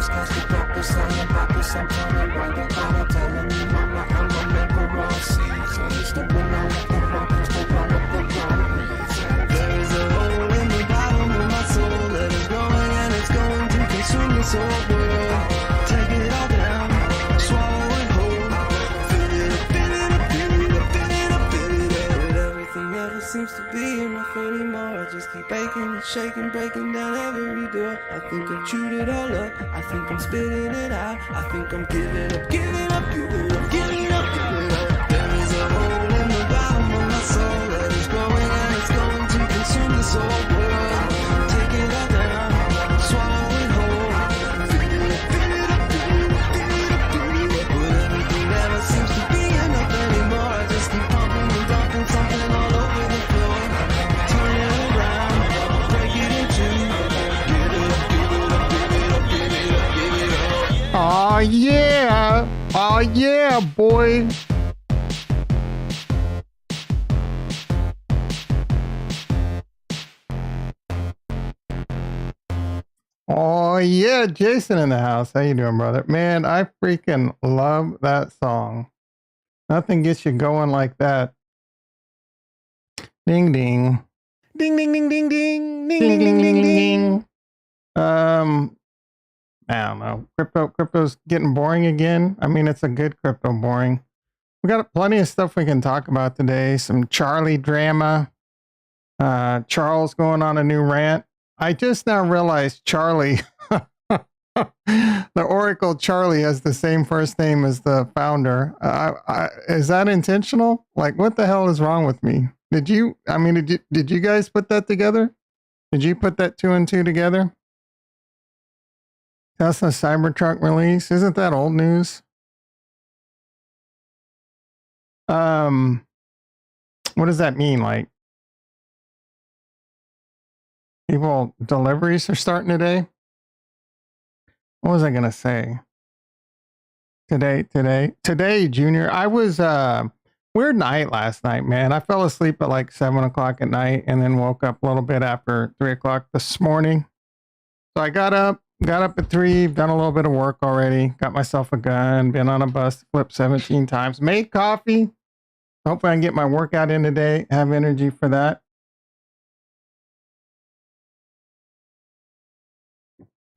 just can't keep up the sign pockets. I'm turning right about it, telling me mama I'ma make a raw scene. So you stepping on up the rock, step on up the rock. There is a hole in the bottom of my soul that is growing and it's going to consume this whole world. Take it all down, swallow it whole. Fill it up, fill it up, fill it up, fill it up, fill it up. But everything never seems to be enough anymore. I just keep baking and shaking, breaking down every door. I think I've chewed it all up. I think I'm spitting it out. I think I'm giving up, giving up, giving up, giving up, giving up. There is a hole in the bottom of my soul that is growing and it's going to consume this whole world. Take it all down, swallow it whole. Fill it up, fill it up, fill it up, fill it up, fill it up. But everything never seems to be enough anymore. I just keep pumping and dumping something all over the floor. Turn it around, break it in two. Give it up, give it up, give it up, give it up, give it up. Aw, yeah. Aw, yeah, boy. Oh yeah, Jason in the house. How you doing, brother? Man, I freaking love that song. Nothing gets you going like that. Ding ding. Ding ding ding ding ding. Ding ding ding ding. I don't know. Crypto's getting boring again. I mean, it's a good crypto boring. We got plenty of stuff we can talk about today. Some Charlie drama. Charles going on a new rant. I just now realized Charlie, the Oracle Charlie has the same first name as the founder. Is that intentional? Like, what the hell is wrong with me? Did you guys put that together? Did you put that 2 and 2 together? Tesla Cybertruck release. Isn't that old news? What does that mean? Like, people deliveries are starting today? What was I gonna say? Today, Junior. I was weird night last night, man. I fell asleep at like 7 o'clock at night and then woke up a little bit after 3 o'clock this morning. So I got up at 3, done a little bit of work already, got myself a gun, been on a bus, flipped 17 times, made coffee. Hopefully I can get my workout in today, have energy for that.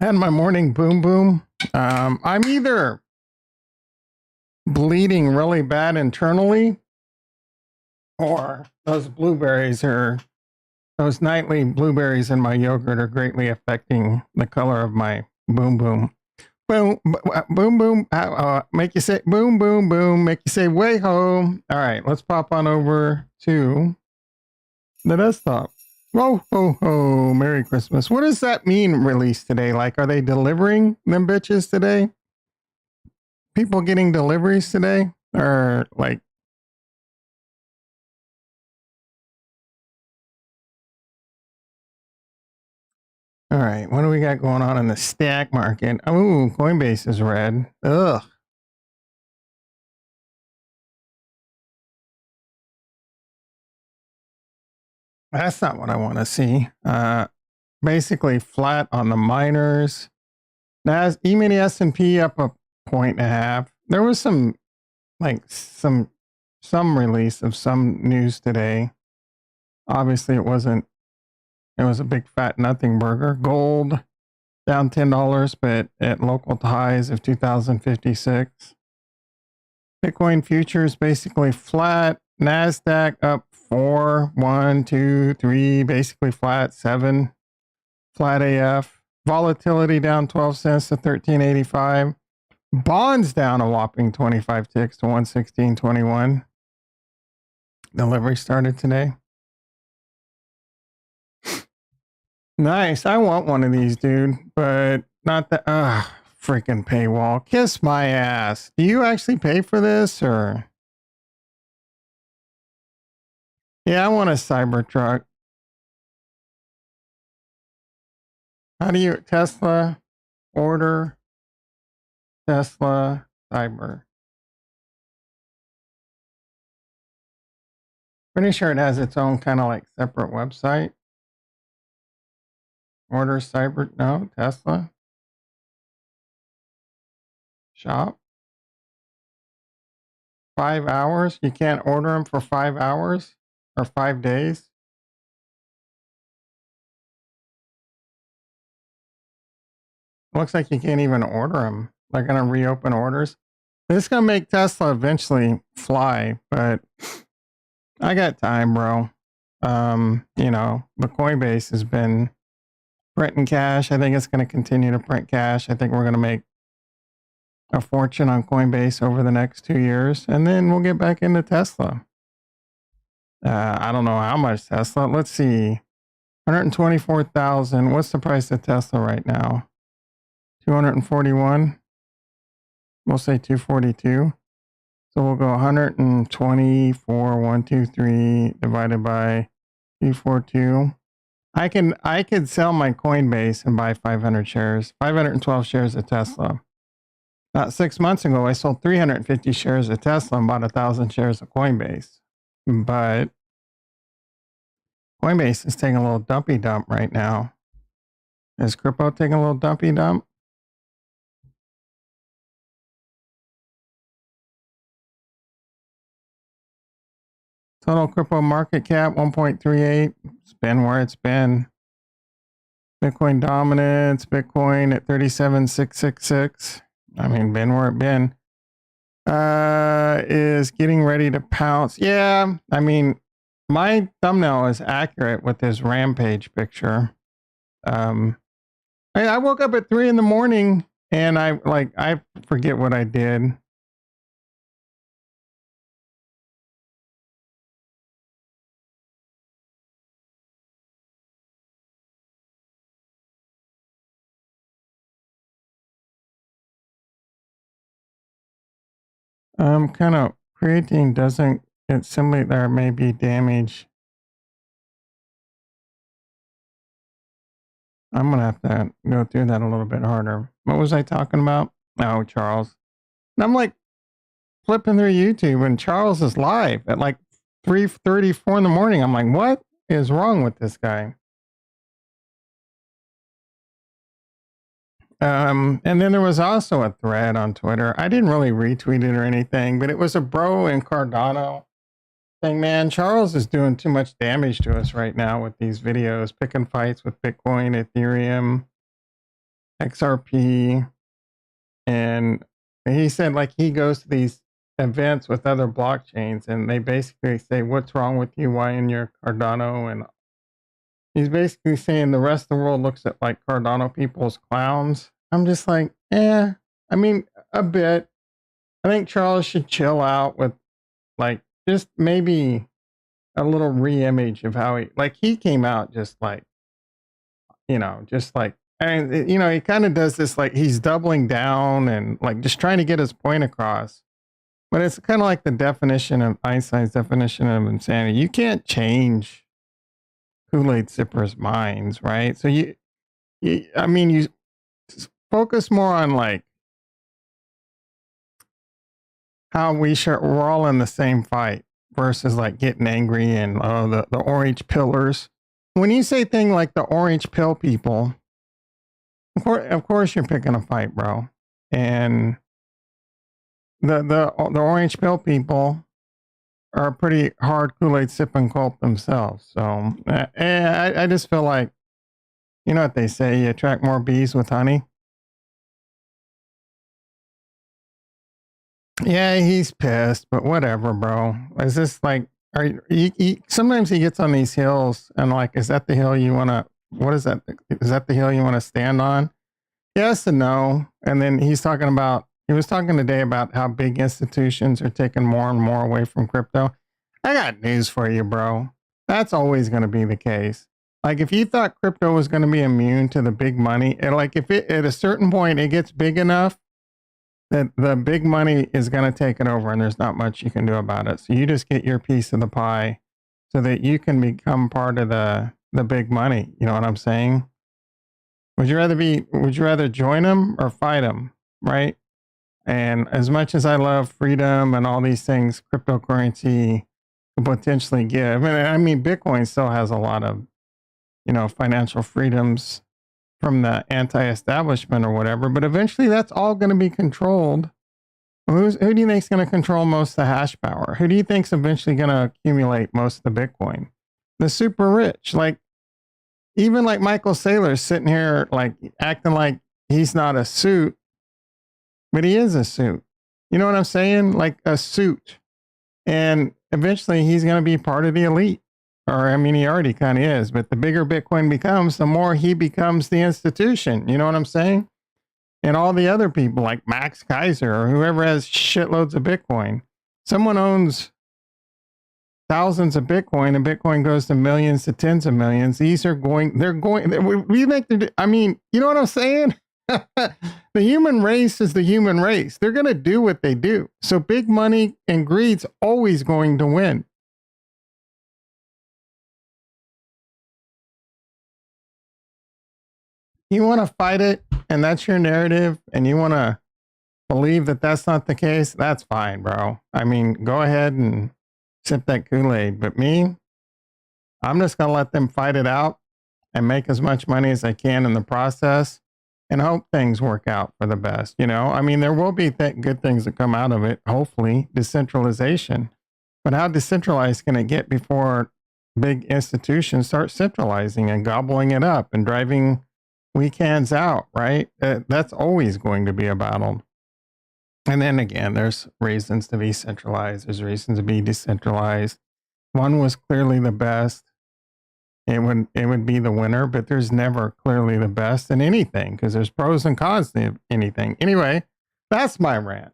Had my morning boom boom. I'm either bleeding really bad internally or those nightly blueberries in my yogurt are greatly affecting the color of my boom boom. Boom, boom, boom. Make you say boom, boom, boom. Make you say way ho. All right, let's pop on over to the desktop. Whoa, ho, ho. Merry Christmas. What does that mean, release today? Like, are they delivering them bitches today? People getting deliveries today? Or like, all right, what do we got going on in the stack market? Oh, Coinbase is red. Ugh. That's not what I want to see. Basically flat on the miners. E-mini S&P up 1.5. There was some release of some news today. Obviously it was a big fat nothing burger. Gold down $10, but at local highs of 2056. Bitcoin futures basically flat. NASDAQ up 4, 1, 2, 3, basically flat, 7, flat AF. Volatility down 12 cents to 13.85. Bonds down a whopping 25 ticks to 116.21. Delivery started today. Nice. I want one of these, dude, but not the freaking paywall. Kiss my ass. Do you actually pay for this or? Yeah, I want a Cybertruck. How do you Tesla order Tesla Cyber? Pretty sure it has its own kind of like separate website. Order Cyber, no, Tesla. shop. 5 hours? You can't order them for 5 hours or 5 days? Looks like you can't even order them. They're going to reopen orders. This is going to make Tesla eventually fly, but I got time, bro. You know, the Coinbase has been printing cash. I think it's going to continue to print cash. I think we're going to make a fortune on Coinbase over the next 2 years, and then we'll get back into Tesla. I don't know how much Tesla. Let's see. 124,000. What's the price of Tesla right now? 241. We'll say 242. So we'll go 124, 123 divided by 242. I could sell my Coinbase and buy 500 shares, 512 shares of Tesla. About 6 months ago, I sold 350 shares of Tesla and bought 1,000 shares of Coinbase. But Coinbase is taking a little dumpy dump right now. Is crypto taking a little dumpy dump? Total crypto market cap 1.38. It's been where it's been. Bitcoin dominance, Bitcoin at 37,666. I mean, been where it been. Is getting ready to pounce. Yeah, I mean, my thumbnail is accurate with this rampage picture. I woke up at 3 a.m. and I forget what I did. Kind of creatine doesn't, it's simply there may be damage. I'm going to have to go through that a little bit harder. What was I talking about? Oh, Charles. And I'm like flipping through YouTube and Charles is live at like 3:34 in the morning. I'm like, what is wrong with this guy? And then there was also a thread on Twitter. I didn't really retweet it or anything, but it was a bro in Cardano saying, man, Charles is doing too much damage to us right now with these videos, picking fights with Bitcoin, Ethereum, XRP. And he said, like, he goes to these events with other blockchains and they basically say, what's wrong with you? Why in your Cardano? And he's basically saying the rest of the world looks at like Cardano people as clowns. I'm just like, I mean, a bit. I think Charles should chill out with like just maybe a little re-image of how he came out just like, just like, and he kind of does this, like he's doubling down and like just trying to get his point across. But it's kind of like the definition of Einstein's definition of insanity. You can't change Kool-Aid sippers' minds, right? So you focus more on like how we're all in the same fight versus like getting angry and the orange pillars. When you say thing like the orange pill people, of course you're picking a fight, bro. And the orange pill people are a pretty hard Kool-Aid sipping cult themselves. So I just feel like, you know what they say, you attract more bees with honey. Yeah, he's pissed, but whatever, bro. Is this like, sometimes he gets on these hills and like, is that the hill you want to, what is that? Is that the hill you want to stand on? Yes and no. And then he was talking today about how big institutions are taking more and more away from crypto. I got news for you, bro. That's always going to be the case. Like if you thought crypto was going to be immune to the big money, and like if it at a certain point it gets big enough that the big money is going to take it over and there's not much you can do about it. So you just get your piece of the pie so that you can become part of the big money. You know what I'm saying? Would you rather join them or fight them? Right. And as much as I love freedom and all these things, cryptocurrency could potentially give. And I mean, Bitcoin still has a lot of, financial freedoms from the anti-establishment or whatever, but eventually that's all going to be controlled Who do you think is going to control most of the hash power? Who do you think is eventually going to accumulate most of the Bitcoin? The super rich. Like, even like Michael Saylor's sitting here, like, acting like he's not a suit, but he is a suit. You know what I'm saying? Like a suit. And eventually he's going to be part of the elite. Or, I mean, he already kind of is, but the bigger Bitcoin becomes, the more he becomes the institution. You know what I'm saying? And all the other people like Max Kaiser or whoever has shitloads of Bitcoin. Someone owns thousands of Bitcoin and Bitcoin goes to millions to tens of millions. We make I mean, you know what I'm saying? The human race is the human race. They're going to do what they do. So big money and greed's always going to win. You want to fight it, and that's your narrative, and you want to believe that that's not the case, that's fine, bro. I mean, go ahead and sip that Kool-Aid. But me, I'm just going to let them fight it out and make as much money as I can in the process and hope things work out for the best. You know, I mean, there will be good things that come out of it, hopefully, decentralization. But how decentralized can it get before big institutions start centralizing and gobbling it up and driving weak hands out, right? That's always going to be a battle. And then again, there's reasons to be centralized. There's reasons to be decentralized. One was clearly the best. It would be the winner, but there's never clearly the best in anything because there's pros and cons to anything. Anyway, that's my rant.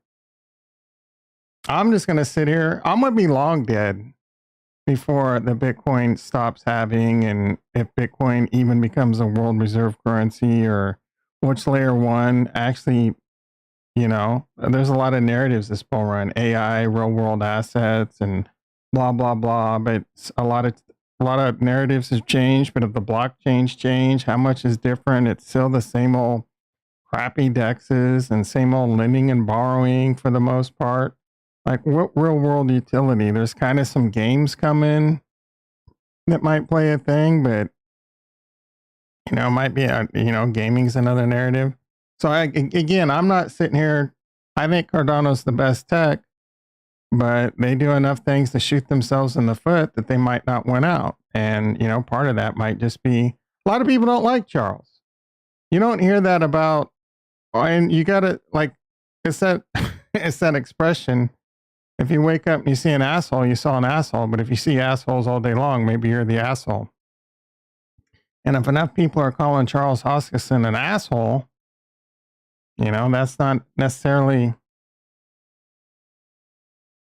I'm just going to sit here. I'm going to be long dead before the Bitcoin stops having, and if Bitcoin even becomes a world reserve currency, or which layer one actually, you know, there's a lot of narratives this bull run, AI, real world assets, and blah, blah, blah. But a lot of narratives have changed, but if the blockchains change, how much is different? It's still the same old crappy dexes and same old lending and borrowing for the most part. Like, what real world utility? There's kind of some games coming that might play a thing, but, you know, it might be, gaming's another narrative. So again, I'm not sitting here. I think Cardano's the best tech, but they do enough things to shoot themselves in the foot that they might not win out. And, you know, part of that might just be a lot of people don't like Charles. You don't hear that about, and you got to, like, it's that, it's that expression. If you wake up and you see an asshole, you saw an asshole. But if you see assholes all day long, maybe you're the asshole. And if enough people are calling Charles Hoskinson an asshole, you know, that's not necessarily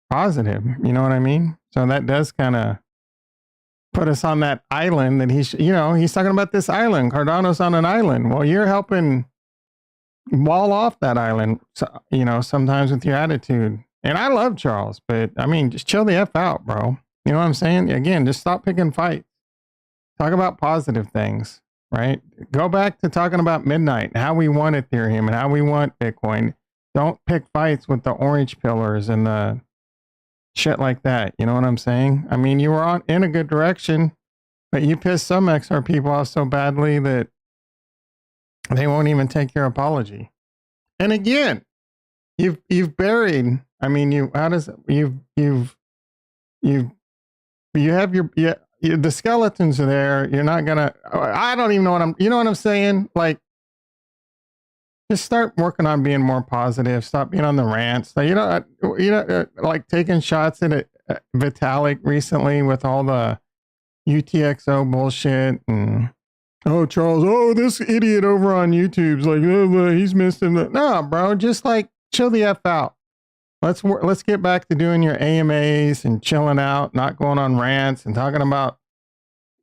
positive. You know what I mean? So that does kind of put us on that island that he's talking about this island. Cardano's on an island. Well, you're helping wall off that island, you know, sometimes with your attitude. And I love Charles, but I mean, just chill the F out, bro. You know what I'm saying? Again, just stop picking fights. Talk about positive things, right? Go back to talking about midnight and how we want Ethereum and how we want Bitcoin. Don't pick fights with the orange pillars and the shit like that. You know what I'm saying? I mean, you were in a good direction, but you pissed some XR people off so badly that they won't even take your apology. And again, you've buried. I mean, the skeletons are there. You're not gonna. I don't even know you know what I'm saying? Like, just start working on being more positive. Stop being on the rants. So, like taking shots at Vitalik recently with all the UTXO bullshit and. Oh, Charles, this idiot over on YouTube's like, he's missing the. No, bro, just like chill the F out. Let's get back to doing your AMAs and chilling out, not going on rants and talking about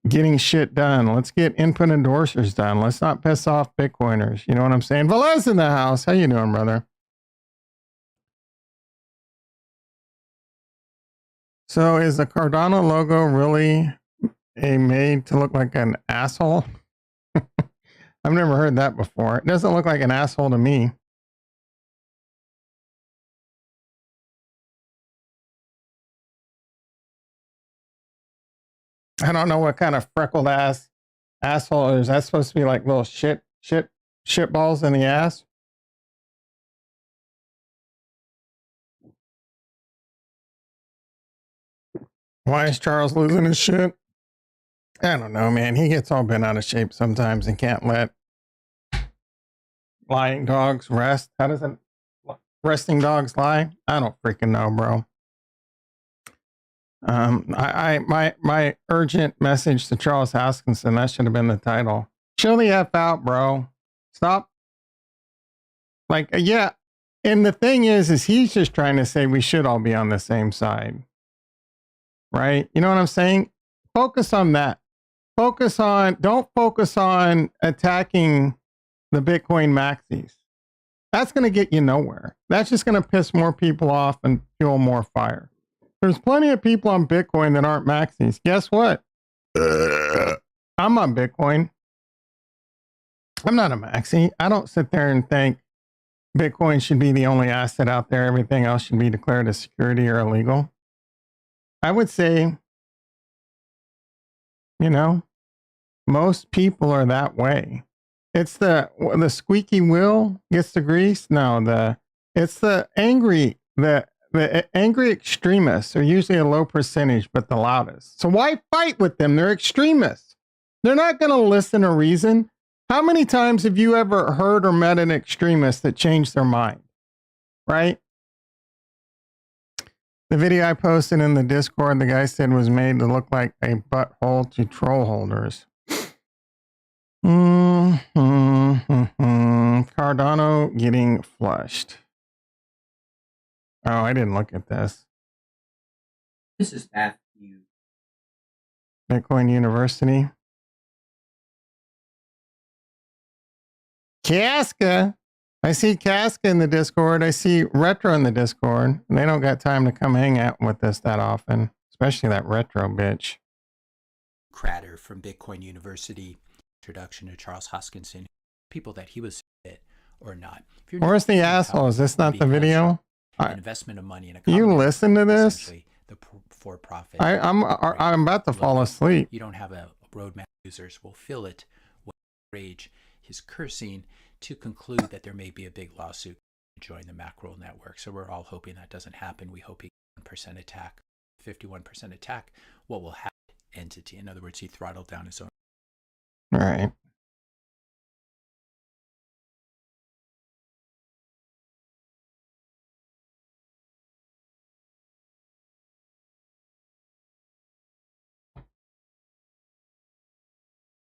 getting shit done. Let's get input endorsers done. Let's not piss off Bitcoiners. You know what I'm saying? Velez in the house. How you doing, brother? So is the Cardano logo really made to look like an asshole? I've never heard that before. It doesn't look like an asshole to me. I don't know what kind of freckled ass asshole is. That's supposed to be like little shit balls in the ass. Why is Charles losing his shit? I don't know, man. He gets all bent out of shape sometimes and can't let lying dogs rest. How does it resting dogs lie? I don't freaking know, bro. My urgent message to Charles Hoskinson, that should have been the title. Chill the F out, bro. Stop. Like, yeah. And the thing is he's just trying to say we should all be on the same side. Right? You know what I'm saying? Focus on that. Don't focus on attacking the Bitcoin maxis. That's going to get you nowhere. That's just going to piss more people off and fuel more fire. There's plenty of people on Bitcoin that aren't maxis. Guess what? I'm on Bitcoin. I'm not a maxi. I don't sit there and think Bitcoin should be the only asset out there. Everything else should be declared as security or illegal. I would say, you know, most people are that way. It's the squeaky wheel gets the grease. No, it's the angry extremists are usually a low percentage, but the loudest. So why fight with them? They're extremists. They're not going to listen or reason. How many times have you ever heard or met an extremist that changed their mind? Right? The video I posted in the Discord, the guy said was made to look like a butthole to troll holders. Cardano getting flushed. Oh, I didn't look at this. This is Matthew. Bitcoin University. Casca. I see Casca in the Discord. I see Retro in the Discord. They don't got time to come hang out with us that often, especially that Retro bitch. Crater from Bitcoin University. Introduction to Charles Hoskinson. People that he was fit or not. Where's the asshole? Is this not the video? Investment of money in a you listen to this? The for-profit. I'm about to fall asleep. You don't have a roadmap. Users will fill it with rage. His cursing to conclude that there may be a big lawsuit to join the macro network. So we're all hoping that doesn't happen. We hope he 1% attack, 51% attack. What will happen? Entity. In other words, he throttled down his own. All right.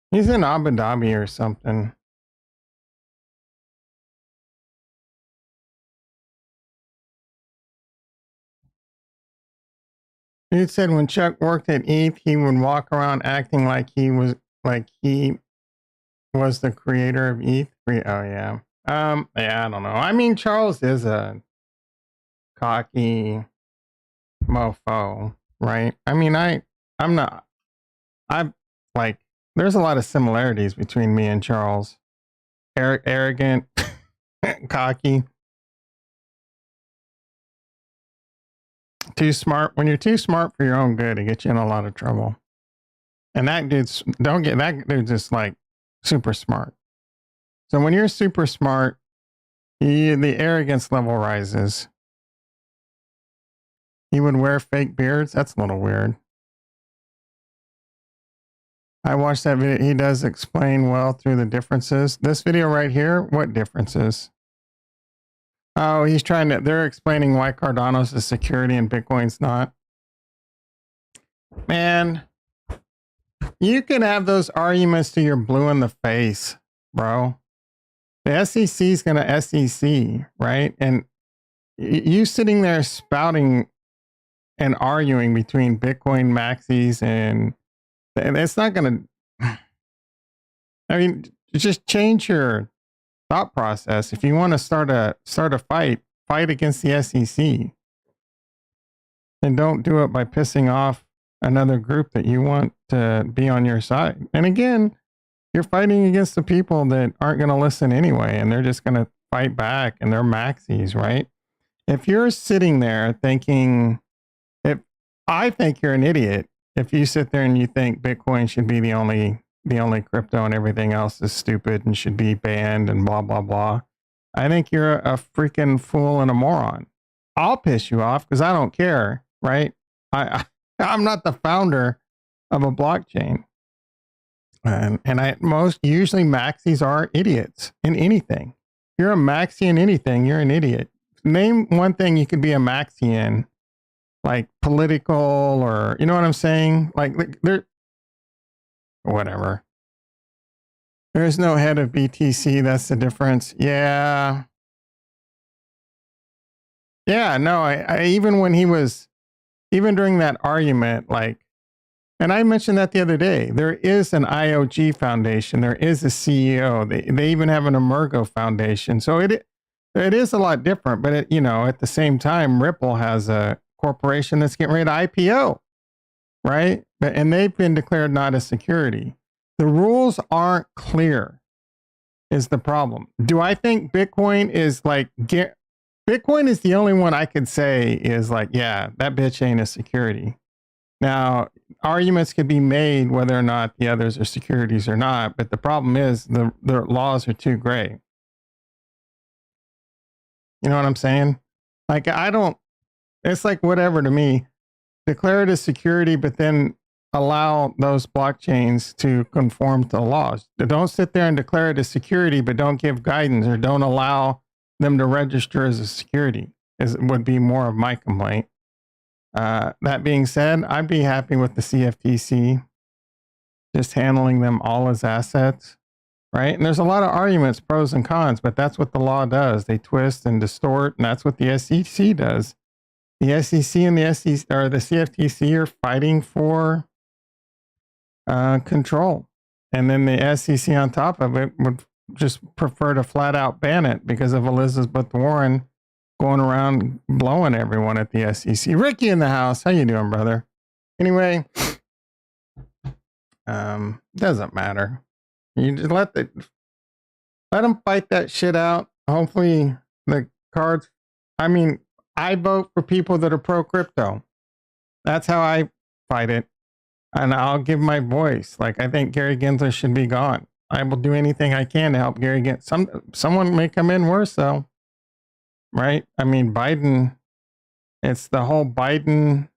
He's in Abu Dhabi or something. Dude said when Chuck worked at ETH, he would walk around acting like he was the creator of ETH. Oh yeah. Yeah, I don't know. I mean, Charles is a cocky mofo, right? I mean, I'm not. I'm like, there's a lot of similarities between me and Charles. Arrogant, cocky. Too smart. When you're too smart for your own good, it gets you in a lot of trouble. And that dude's just like super smart. So when you're super smart, the arrogance level rises. He would wear fake beards. That's a little weird. I watched that video. He does explain well through the differences. This video right here, what differences? Oh, they're explaining why Cardano's is security and Bitcoin's not. Man, you can have those arguments till you're blue in the face, bro. The SEC is going to SEC, right? And you sitting there spouting and arguing between Bitcoin maxis and it's not going to, I mean, just change your thought process. If you want to start a fight against the SEC, and don't do it by pissing off another group that you want to be on your side. And again, you're fighting against the people that aren't going to listen anyway, and they're just going to fight back, and they're maxis, right? If you're sitting there thinking, I think you're an idiot if you sit there and you think Bitcoin should be the only crypto and everything else is stupid and should be banned and blah, blah, blah. I think you're a freaking fool and a moron. I'll piss you off because I don't care, right? I I'm not the founder of a blockchain. Most usually maxis are idiots in anything. If you're a maxi in anything, you're an idiot. Name one thing you could be a maxi in, like political, or you know what I'm saying? Like there, whatever. There's no head of BTC. That's the difference. Yeah. Yeah. No, I even when he was, even during that argument, like, and I mentioned that the other day, there is an IOG foundation. There is a CEO. They even have an Emergo foundation. So it is a lot different, but at the same time, Ripple has a corporation that's getting ready to IPO, right? And they've been declared not a security. The rules aren't clear is the problem. Do I think Bitcoin is like, Bitcoin is the only one I could say is like, yeah, that bitch ain't a security. Now, arguments could be made whether or not the others are securities or not, but the problem is the laws are too gray. You know what I'm saying? Like, it's like whatever to me. Declare it as security, but then allow those blockchains to conform to the laws. Don't sit there and declare it as security, but don't give guidance or don't allow them to register as a security, would be more of my complaint. That being said, I'd be happy with the CFTC just handling them all as assets, right? And there's a lot of arguments, pros and cons, but that's what the law does. They twist and distort, and that's what the SEC does. The SEC and the CFTC are fighting for control, and then the SEC on top of it would just prefer to flat out ban it because of Elizabeth Warren going around blowing everyone at the SEC. Ricky in the house. How you doing, brother? Anyway, doesn't matter. You just let them fight that shit out. Hopefully the cards, I vote for people that are pro crypto. That's how I fight it. And I'll give my voice. Like, I think Gary Gensler should be gone. I will do anything I can to help Gary Gensler. Someone may come in worse though. Right? Biden, it's the whole Biden,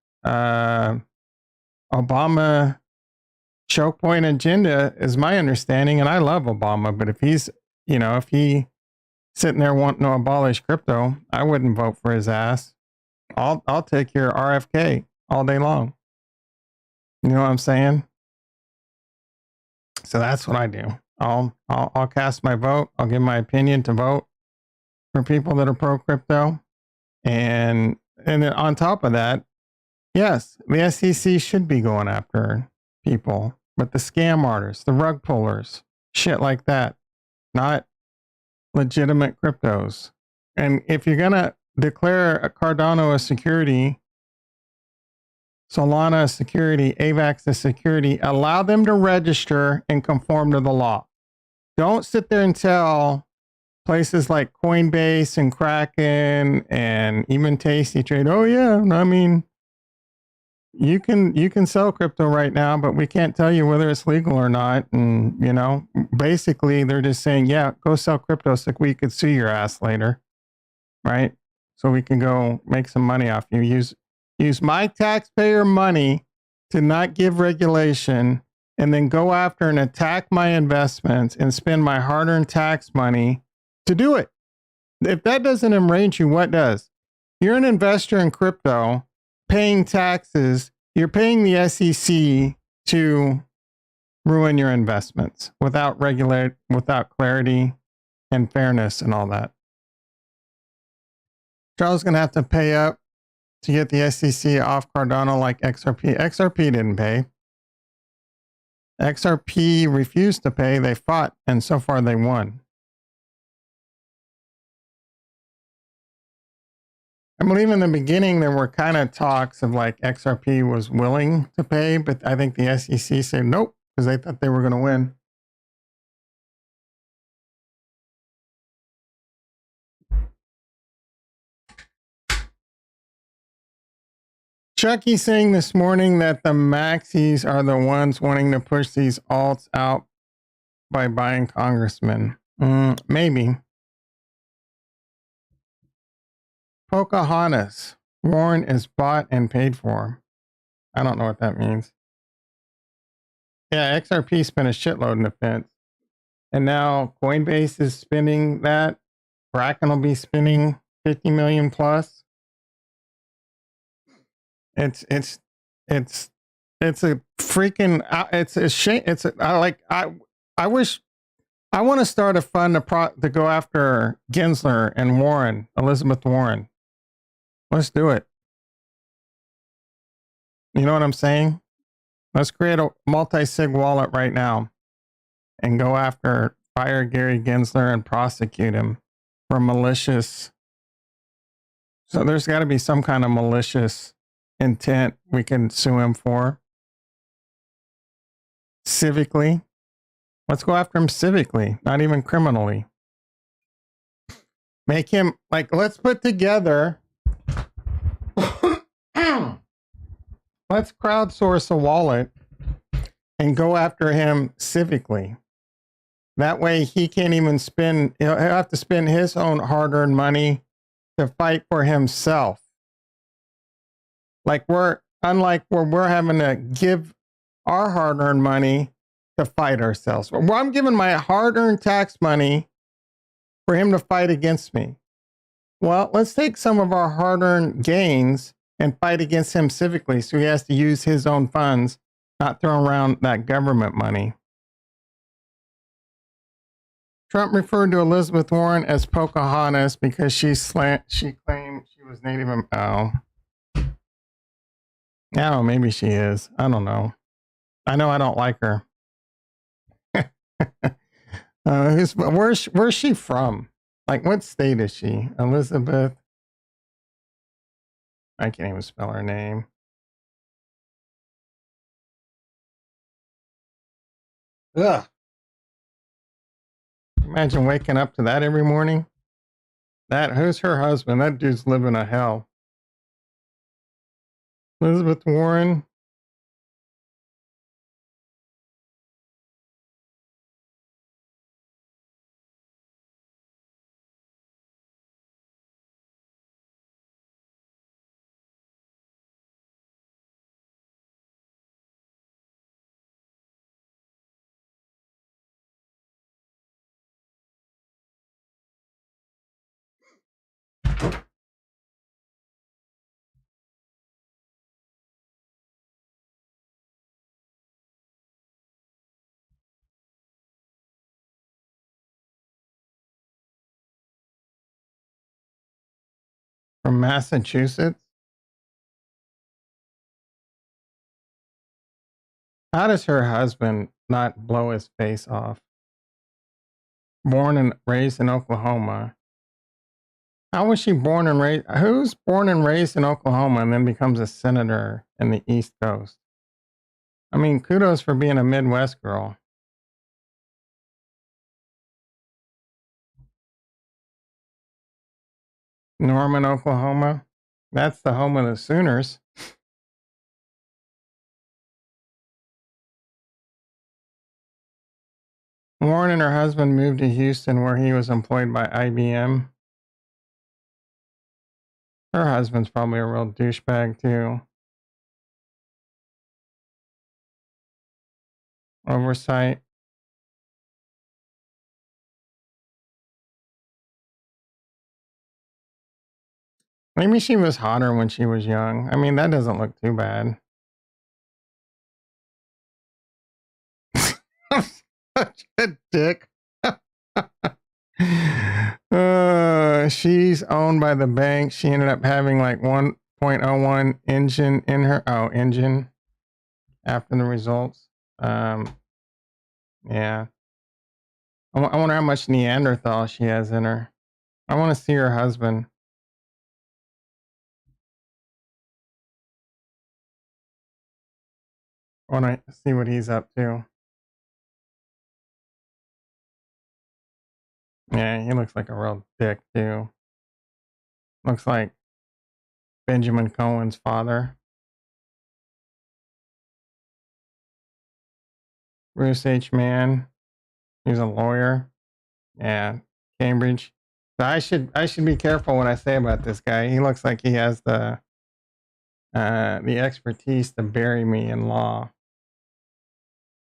Obama choke point agenda is my understanding. And I love Obama, but if he's sitting there wanting to abolish crypto, I wouldn't vote for his ass. I'll take your RFK all day long. You know what I'm saying? So that's what I do. I'll cast my vote. I'll give my opinion to vote for people that are pro crypto. And then on top of that, yes, the SEC should be going after people, but the scam artists, the rug pullers, shit like that, not legitimate cryptos. And if you're going to declare a Cardano a security, Solana a security, AVAX a security, allow them to register and conform to the law. Don't sit there and tell places like Coinbase and Kraken and even Tasty Trade, oh yeah, you can sell crypto right now, but we can't tell you whether it's legal or not. And basically they're just saying, yeah, go sell crypto so we could sue your ass later, right? So we can go make some money off you. Use my taxpayer money to not give regulation and then go after and attack my investments and spend my hard-earned tax money to do it. If that doesn't enrage you, what does? You're an investor in crypto, paying taxes. You're paying the SEC to ruin your investments without clarity and fairness and all that. Charles is going to have to pay up to get the SEC off Cardano like XRP. XRP didn't pay. XRP refused to pay. They fought, and so far they won. I believe in the beginning there were kind of talks of like XRP was willing to pay, but I think the SEC said nope because they thought they were going to win. Chucky saying this morning that the maxis are the ones wanting to push these alts out by buying congressmen. Maybe. Pocahontas. Warren is bought and paid for. I don't know what that means. Yeah, XRP spent a shitload in defense. And now Coinbase is spending that. Kraken will be spending 50 million plus. It's a freaking it's a shame. I wish I want to start a fund to go after Gensler and Warren, Elizabeth Warren. Let's do it. You know what I'm saying? Let's create a multi-sig wallet right now and go after fire Gary Gensler and prosecute him for malicious. So there's got to be some kind of malicious intent we can sue him for. Civically. Let's go after him civically, not even criminally. Make him, like, let's put together, let's crowdsource a wallet and go after him civically. That way he can't even he'll have to spend his own hard-earned money to fight for himself. Unlike where we're having to give our hard-earned money to fight ourselves. Well, I'm giving my hard-earned tax money for him to fight against me. Well, let's take some of our hard-earned gains and fight against him civically, so he has to use his own funds, not throw around that government money. Trump referred to Elizabeth Warren as Pocahontas because she claimed she was Native American. Oh, maybe she is. I don't know. I know I don't like her. Where's she from? Like, what state is she? Elizabeth. I can't even spell her name. Ugh. Imagine waking up to that every morning. Who's her husband? That dude's living a hell. Elizabeth Warren. From Massachusetts. How does her husband not blow his face off? Born and raised in Oklahoma. How was she born and raised? Who's born and raised in Oklahoma and then becomes a senator in the East Coast? I mean, kudos for being a Midwest girl. Norman, Oklahoma. That's the home of the Sooners. Warren and her husband moved to Houston where he was employed by IBM. Her husband's probably a real douchebag too. Oversight. Maybe she was hotter when she was young. I mean, that doesn't look too bad. Such a dick. She's owned by the bank. She ended up having like 1.01 engine in her engine after the results. Yeah. I wonder how much Neanderthal she has in her. I want to see her husband. I want to see what he's up to. Yeah, he looks like a real dick too. Looks like Benjamin Cohen's father. Bruce H. Mann. He's a lawyer. Yeah, Cambridge. So I should be careful what I say about this guy. He looks like he has the the expertise to bury me in law.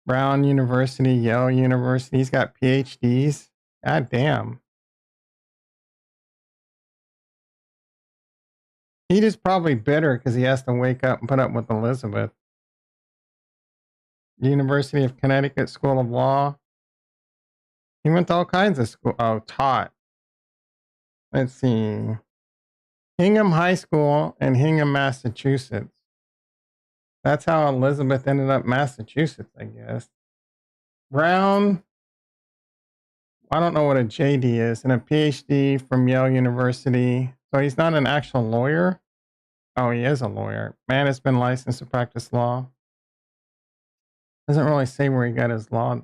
Brown University, Yale University. He's got PhDs. God damn. He just probably bitter because he has to wake up and put up with Elizabeth. University of Connecticut School of Law. He went to all kinds of school. Oh, taught. Let's see. Hingham High School in Hingham, Massachusetts. That's how Elizabeth ended up in Massachusetts, I guess. Brown, I don't know what a JD is, and a PhD from Yale University. So he's not an actual lawyer? Oh, he is a lawyer. Man has been licensed to practice law. Doesn't really say where he got his law.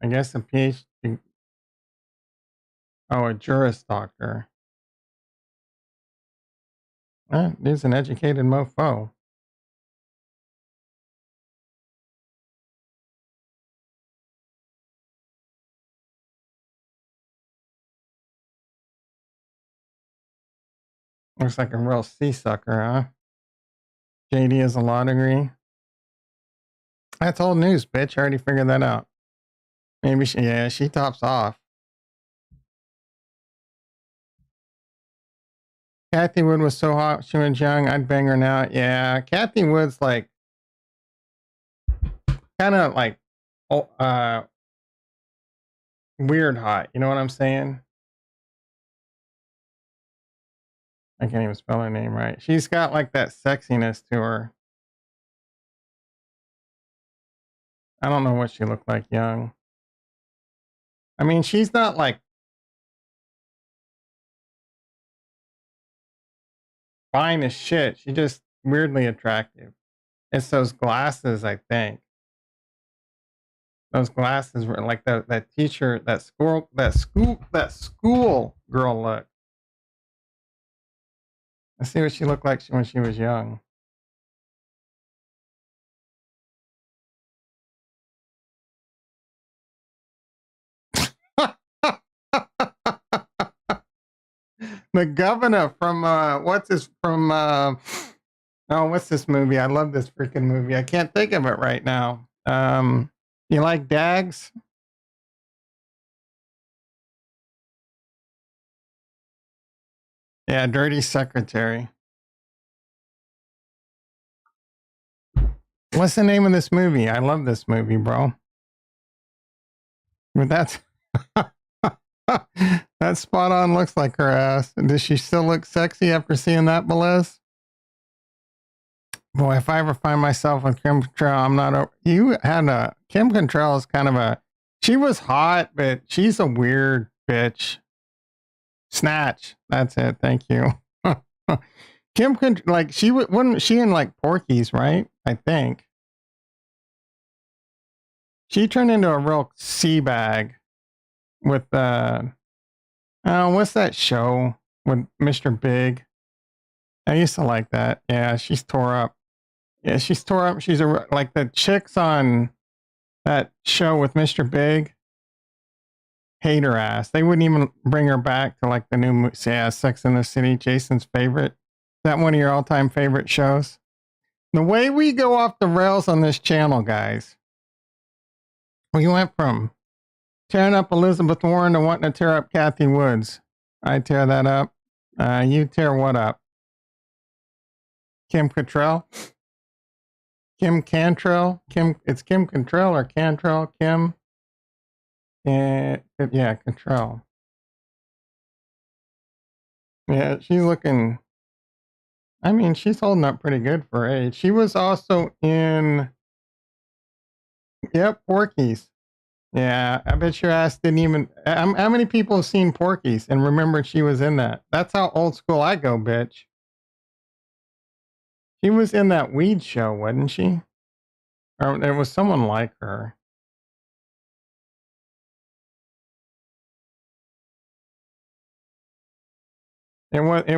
I guess a PhD. Oh, a Juris Doctor. He's an educated mofo. Looks like a real sea sucker, huh? JD has a law degree. That's old news, bitch. I already figured that out. Maybe she tops off. Kathy Wood was so hot she was young. I'd bang her now. Yeah, Kathy Wood's like kind of like weird hot. You know what I'm saying? I can't even spell her name right. She's got like that sexiness to her. I don't know what she looked like young. I mean, she's not like fine as shit. She's just weirdly attractive. It's those glasses, I think. Those glasses were like that teacher, that school girl look. Let's see what she looked like when she was young. The governor from what's this movie? I love this freaking movie. I can't think of it right now. You like Dags? Yeah, Dirty Secretary. What's the name of this movie? I love this movie, bro. But that's that spot on looks like her ass. Does she still look sexy after seeing that, Belez? Boy, if I ever find myself with Kim Cattrall, I'm not Kim Cattrall is kind of she was hot, but she's a weird bitch. Snatch. That's it. Thank you. Kim like wasn't she in like Porky's, right? I think. She turned into a real sea bag with what's that show with Mr. Big? I used to like that. Yeah, she's tore up. Yeah, she's tore up. She's like the chicks on that show with Mr. Big. Hate her ass. They wouldn't even bring her back to like the new Sex in the City, Jason's favorite. Is that one of your all-time favorite shows? The way we go off the rails on this channel, guys. We went from tearing up Elizabeth Warren to wanting to tear up Kathy Woods. I tear that up. You tear what up? Kim Cattrall? Kim Cantrell? It's Kim Cantrell or Cantrell? Kim? Yeah, Cantrell. Yeah, she's looking. I mean, she's holding up pretty good for her age. She was also in. Yep, Porky's. Yeah, I bet your ass didn't even. How many people have seen Porky's and remembered she was in that? That's how old school I go, bitch. She was in that weed show, wasn't she? Or there was someone like her.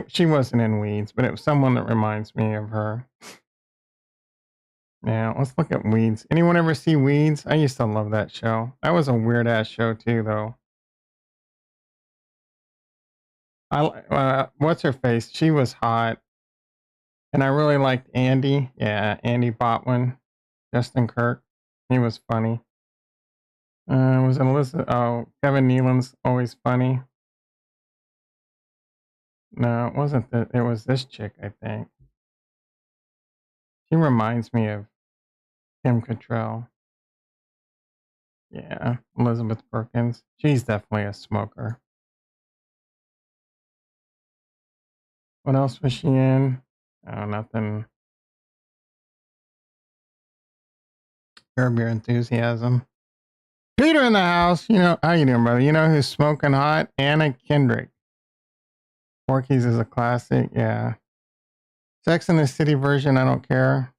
She wasn't in Weeds, but it was someone that reminds me of her. Yeah, let's look at Weeds. Anyone ever see Weeds? I used to love that show. That was a weird ass show too, though. What's her face? She was hot. And I really liked Andy. Yeah, Andy Botwin, Justin Kirk. He was funny. Was it Elizabeth? Oh, Kevin Nealon's always funny. No, it wasn't that. It was this chick, I think. She reminds me of Kim Cattrall. Yeah, Elizabeth Perkins. She's definitely a smoker. What else was she in? Oh, nothing. Curb Your Enthusiasm. Peter in the house. You know, how you doing, brother? You know who's smoking hot? Anna Kendrick. Porky's is a classic. Yeah. Sex and the City version, I don't care.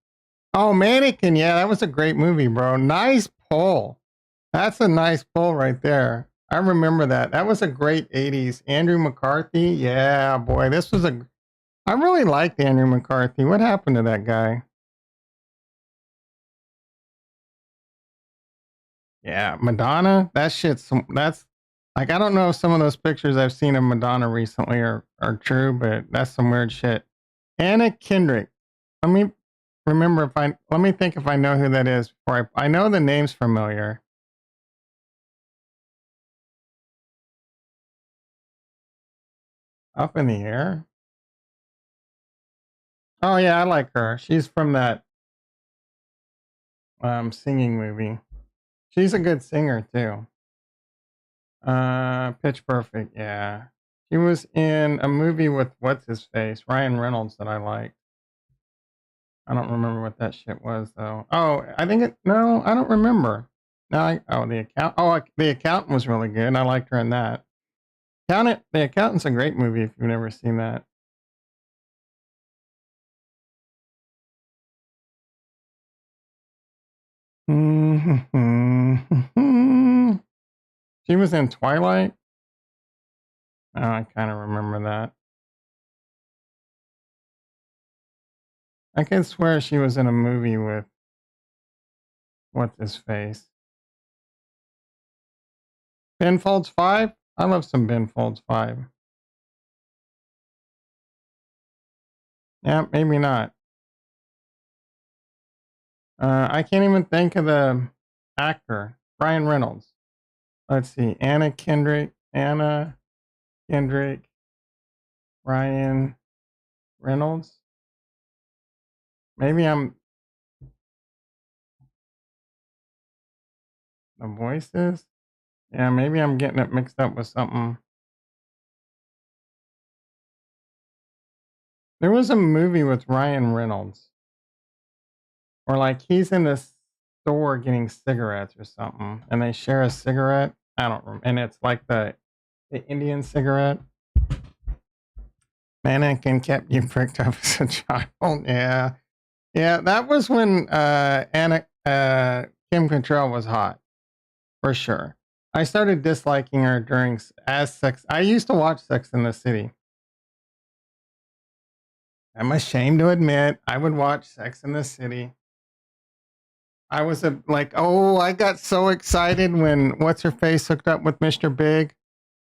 Oh, Mannequin. Yeah, that was a great movie, bro. Nice pull. That's a nice pull right there. I remember that. That was a great 80s. Andrew McCarthy. Yeah, boy. This was a... I really liked Andrew McCarthy. What happened to that guy? Yeah, Madonna. That shit's... That's... Like, I don't know if some of those pictures I've seen of Madonna recently are true, but that's some weird shit. Anna Kendrick. Let me remember if I... Let me think if I know who that is before I know the name's familiar. Up in the Air? Oh, yeah, I like her. She's from that singing movie. She's a good singer, too. Pitch Perfect, yeah. She was in a movie with what's-his-face, Ryan Reynolds, that I liked. I don't remember what that shit was, though. Oh, I think it... No, I don't remember. No, The Accountant was really good. I liked her in that. The Accountant's a great movie if you've never seen that. She was in Twilight. Oh, I kind of remember that. I could swear she was in a movie with what's his face. Ben Folds 5? I love some Ben Folds 5. Yeah, maybe not. I can't even think of the actor. Ryan Reynolds. Let's see. Anna Kendrick, Ryan Reynolds. Maybe I'm... The voices? Yeah, maybe I'm getting it mixed up with something. There was a movie with Ryan Reynolds. Or like he's in this store getting cigarettes or something, and they share a cigarette. I don't remember. And it's like the Indian cigarette. Mannequin kept you pricked up as a child. Yeah. Yeah, that was when Kim Cattrall was hot. For sure. I started disliking her during Sex. I used to watch Sex in the City. I'm ashamed to admit I would watch Sex in the City. I was I got so excited when what's her face hooked up with Mr. Big.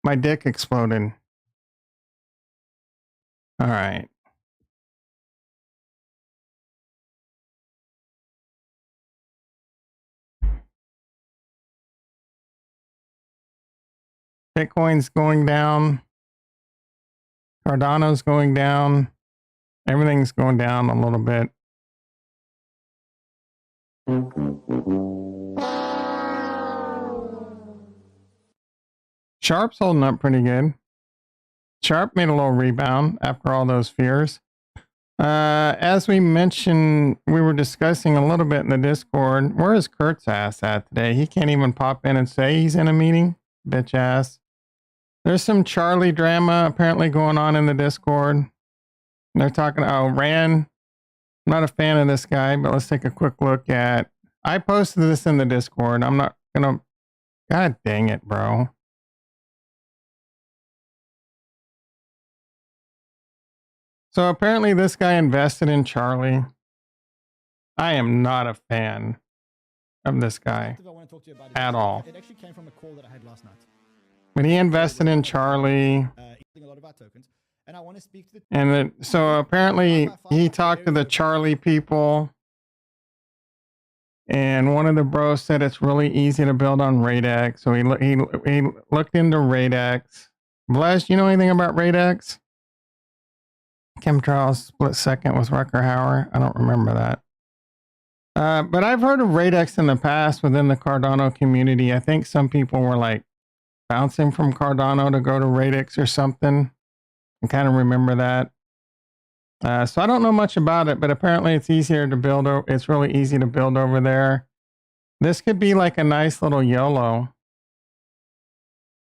My dick exploded. All right. Bitcoin's going down. Cardano's going down. Everything's going down a little bit. Sharp's holding up pretty good. Sharp made a little rebound after all those fears. As we mentioned, we were discussing a little bit in the Discord. Where is Kurt's ass at today? He can't even pop in and say he's in a meeting. Bitch ass. There's some Charlie drama apparently going on in the Discord. They're talking, RANT. I'm not a fan of this guy, but let's take a quick look at... I posted this in the Discord. I'm not gonna... God dang it, bro. So apparently this guy invested in Charlie. I am not a fan of this guy at all. It actually came from a call that I had last night. But he invested in Charlie. A lot of our tokens. and I want to speak to the. And then, so apparently he talked to the Charlie people, and one of the bros said it's really easy to build on RateX. So he looked into RateX. Bless, you know anything about RateX? Chemtrails split second with Rucker Hauer. I don't remember that. But I've heard of RateX in the past within the Cardano community. I think some people were like bouncing from Cardano to go to RateX or something. I kind of remember that. So I don't know much about it, but apparently it's easier to build. It's really easy to build over there. This could be like a nice little YOLO.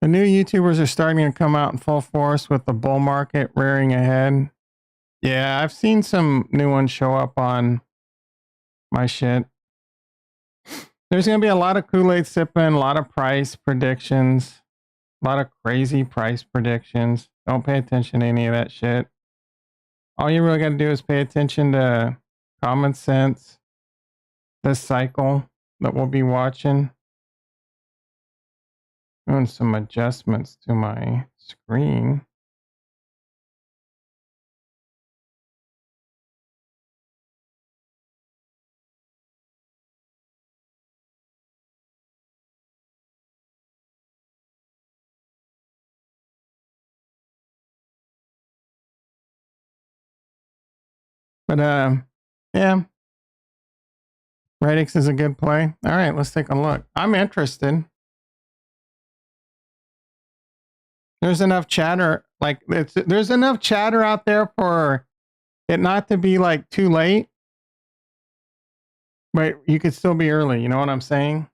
The new YouTubers are starting to come out in full force with the bull market rearing ahead. Yeah, I've seen some new ones show up on my shit. There's going to be a lot of Kool-Aid sipping, a lot of price predictions, a lot of crazy price predictions. Don't pay attention to any of that shit. All you really got to do is pay attention to common sense, this cycle that we'll be watching. Doing some adjustments to my screen. But yeah, Radix is a good play. All right, let's take a look. I'm interested. There's enough chatter, like there's enough chatter out there for it not to be like too late, but you could still be early. You know what I'm saying?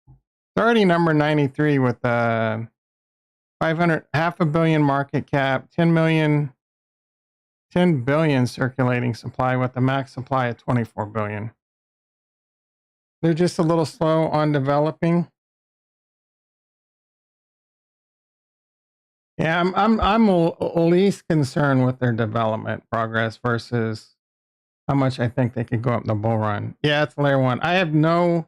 It's already number 93 with 500, half a billion market cap, 10 billion circulating supply with a max supply of 24 billion. They're just a little slow on developing. Yeah, I'm least concerned with their development progress versus how much I think they could go up in the bull run. Yeah, it's layer one. I have no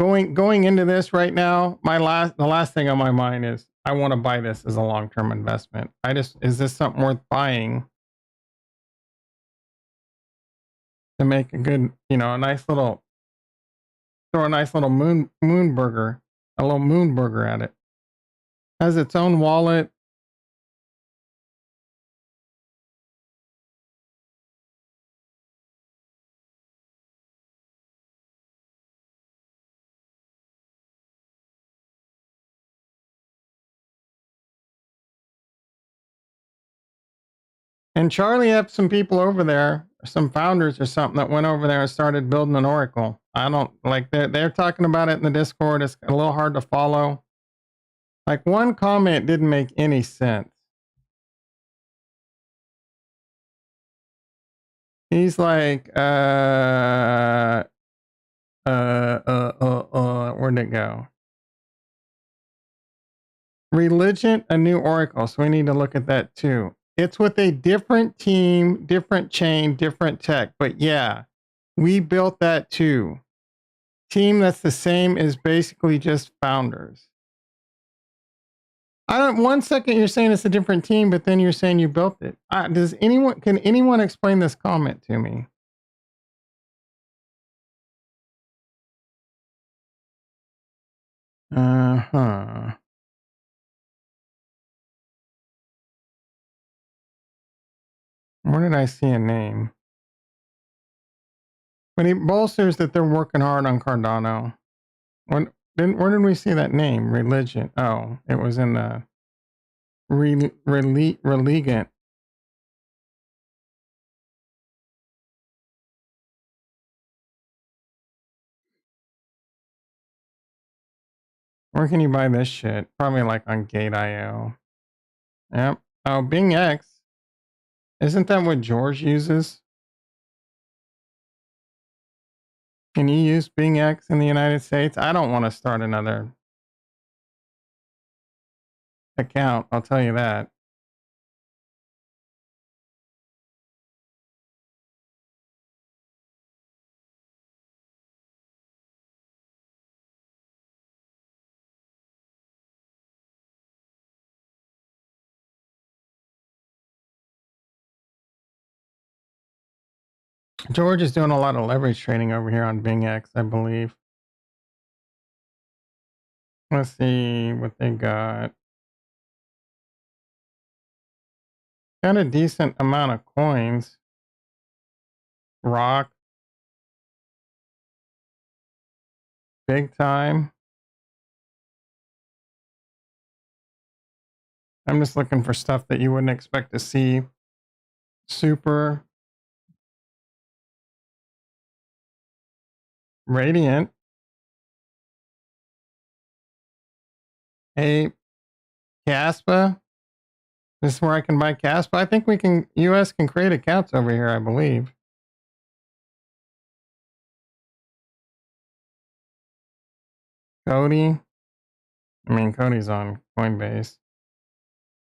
going into this right now. The last thing on my mind is I want to buy this as a long-term investment. Is this something worth buying to make a good, a nice little, throw a nice little moon burger, a little moon burger at it. Has its own wallet. And Charlie had some people over there, some founders or something that went over there and started building an oracle. I don't like they're talking about it in the Discord. It's a little hard to follow. Like one comment didn't make any sense. He's like, where'd it go? Religion, a new oracle. So we need to look at that too. It's with a different team, different chain, different tech. But yeah, we built that too. Team that's the same is basically just founders. I don't. 1 second you're saying it's a different team, but then you're saying you built it. Can anyone explain this comment to me? Where did I see a name? But he bolsters that they're working hard on Cardano. Where did we see that name? Religion. Oh, it was in the Religant. Where can you buy this shit? Probably like on Gate.io. Yep. Oh, Bing X. Isn't that what George uses? Can you use Bing X in the United States? I don't want to start another account. I'll tell you that. George is doing a lot of leverage trading over here on BingX, I believe. Let's see what they got. Got a decent amount of coins. Rock. Big time. I'm just looking for stuff that you wouldn't expect to see. Super. Radiant. Hey, Caspa. This is where I can buy Caspa. I think we can, US can create accounts over here, I believe. Cody. I mean, Cody's on Coinbase.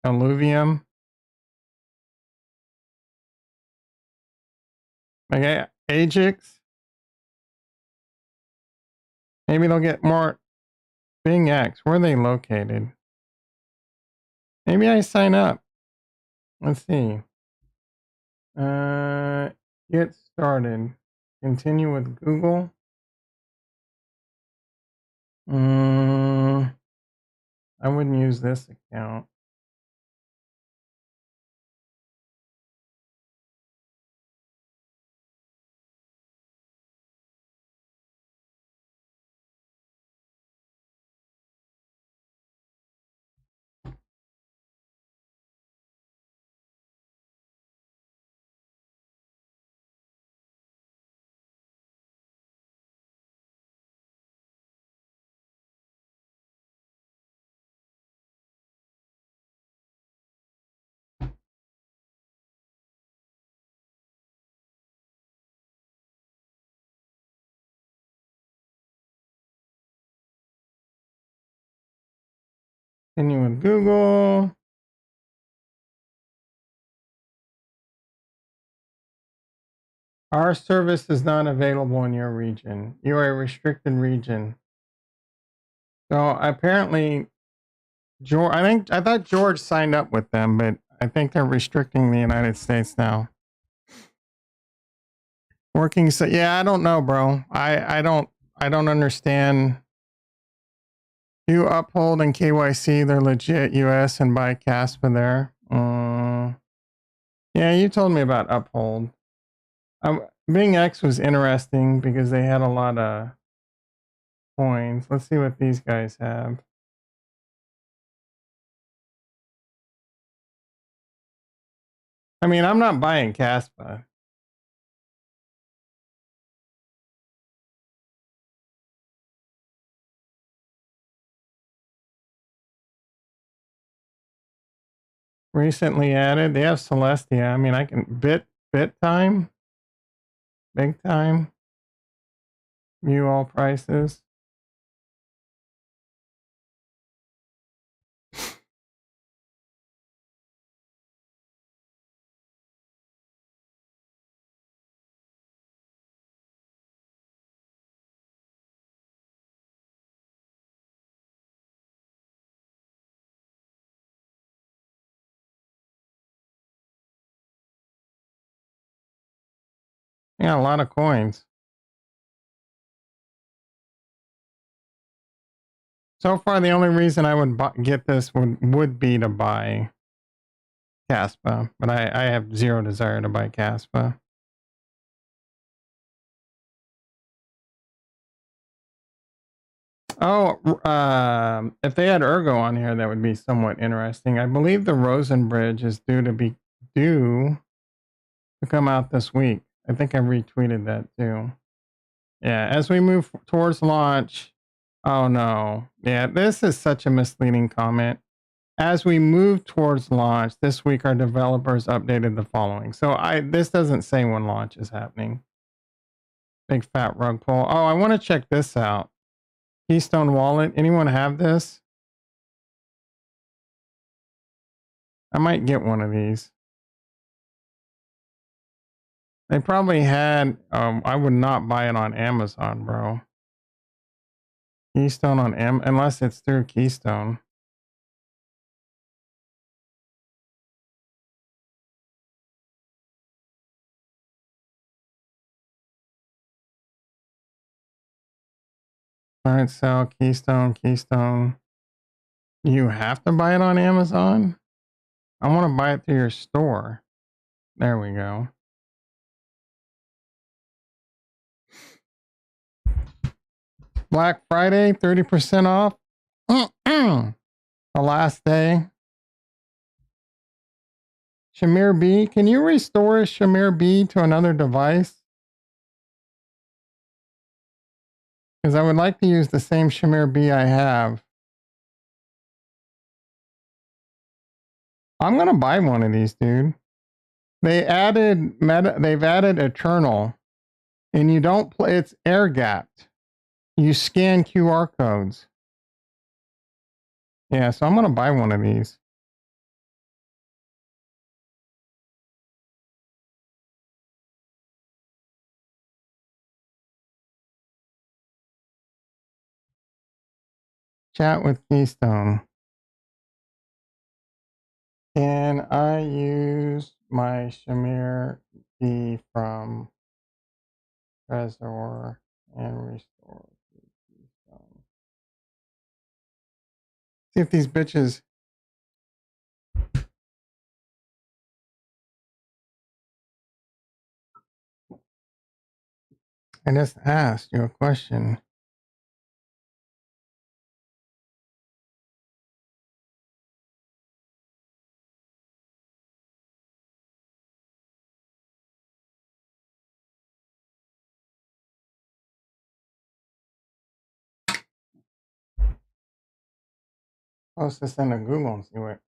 Alluvium. Okay, Ajax. Maybe they'll get more. BingX. Where are they located? Maybe I sign up. Let's see. Get started. Continue with Google. I wouldn't use this account. Continue with Google. Our service is not available in your region. You are a restricted region. So apparently, George. I thought George signed up with them, but I think they're restricting the United States now. Working. So yeah, I don't know, bro. I don't understand. You uphold and KYC, they're legit US and buy Caspa there. Yeah, you told me about uphold. BingX was interesting because they had a lot of coins. Let's see what these guys have. I mean, I'm not buying Caspa. Recently added, they have Celestia. I mean, I can bit time, big time, view all prices. Yeah, a lot of coins. So far, the only reason I would get this would be to buy Caspa, but I have zero desire to buy Caspa. Oh, if they had Ergo on here, that would be somewhat interesting. I believe the Rosen Bridge is due to come out this week. I think I retweeted that too. Yeah, as we move towards launch. Oh no. Yeah, this is such a misleading comment. As we move towards launch this week, our developers updated the following. So this doesn't say when launch is happening. Big fat rug pull. Oh, I want to check this out. Keystone Wallet. Anyone have this? I might get one of these. They probably had. I would not buy it on Amazon, bro. Keystone on unless it's through Keystone. All right, sell Keystone. You have to buy it on Amazon? I want to buy it through your store. There we go. Black Friday, 30% off. The last day. Shamir B, can you restore Shamir B to another device? Because I would like to use the same Shamir B I have. I'm gonna buy one of these, dude. They've added Eternal, and you don't play. It's air gapped. You scan QR codes. Yeah, so I'm gonna buy one of these. Chat with Keystone. Can I use my Shamir key from Trezor and restore to Keystone? See if these bitches. I just asked you a question. Post this into Google and see what.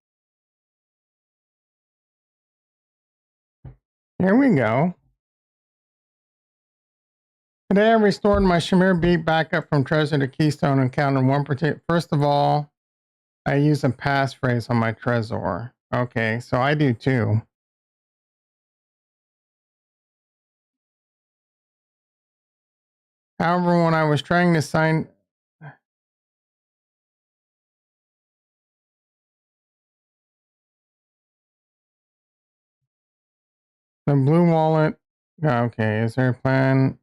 Here we go. Today I restored my Shamir beat backup from Trezor to Keystone and encountered one particular. First of all, I use a passphrase on my Trezor. Okay, so I do too. However, when I was trying to sign. The blue wallet. Okay, is there a plan?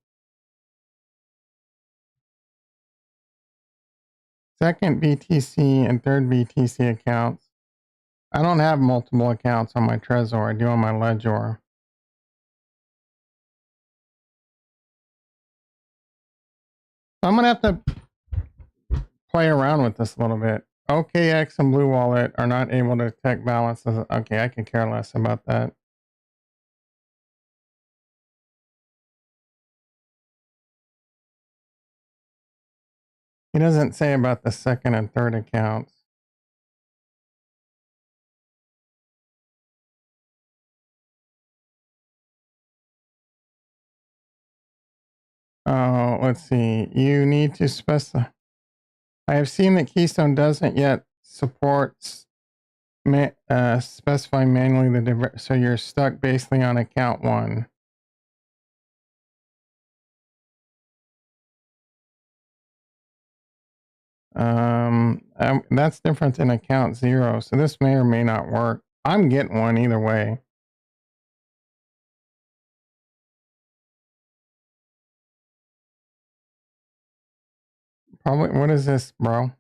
Second BTC and third BTC accounts. I don't have multiple accounts on my Trezor. I do on my Ledger. So I'm going to have to play around with this a little bit. OKX and Blue Wallet are not able to detect balances. Okay, I can care less about that. He doesn't say about the second and third accounts. Oh, let's see. You need to specify. I have seen that Keystone doesn't yet support specify manually the so you're stuck basically on account one. That's different than account 0, so this may or may not work. I'm getting one either way. Probably. What is this, bro?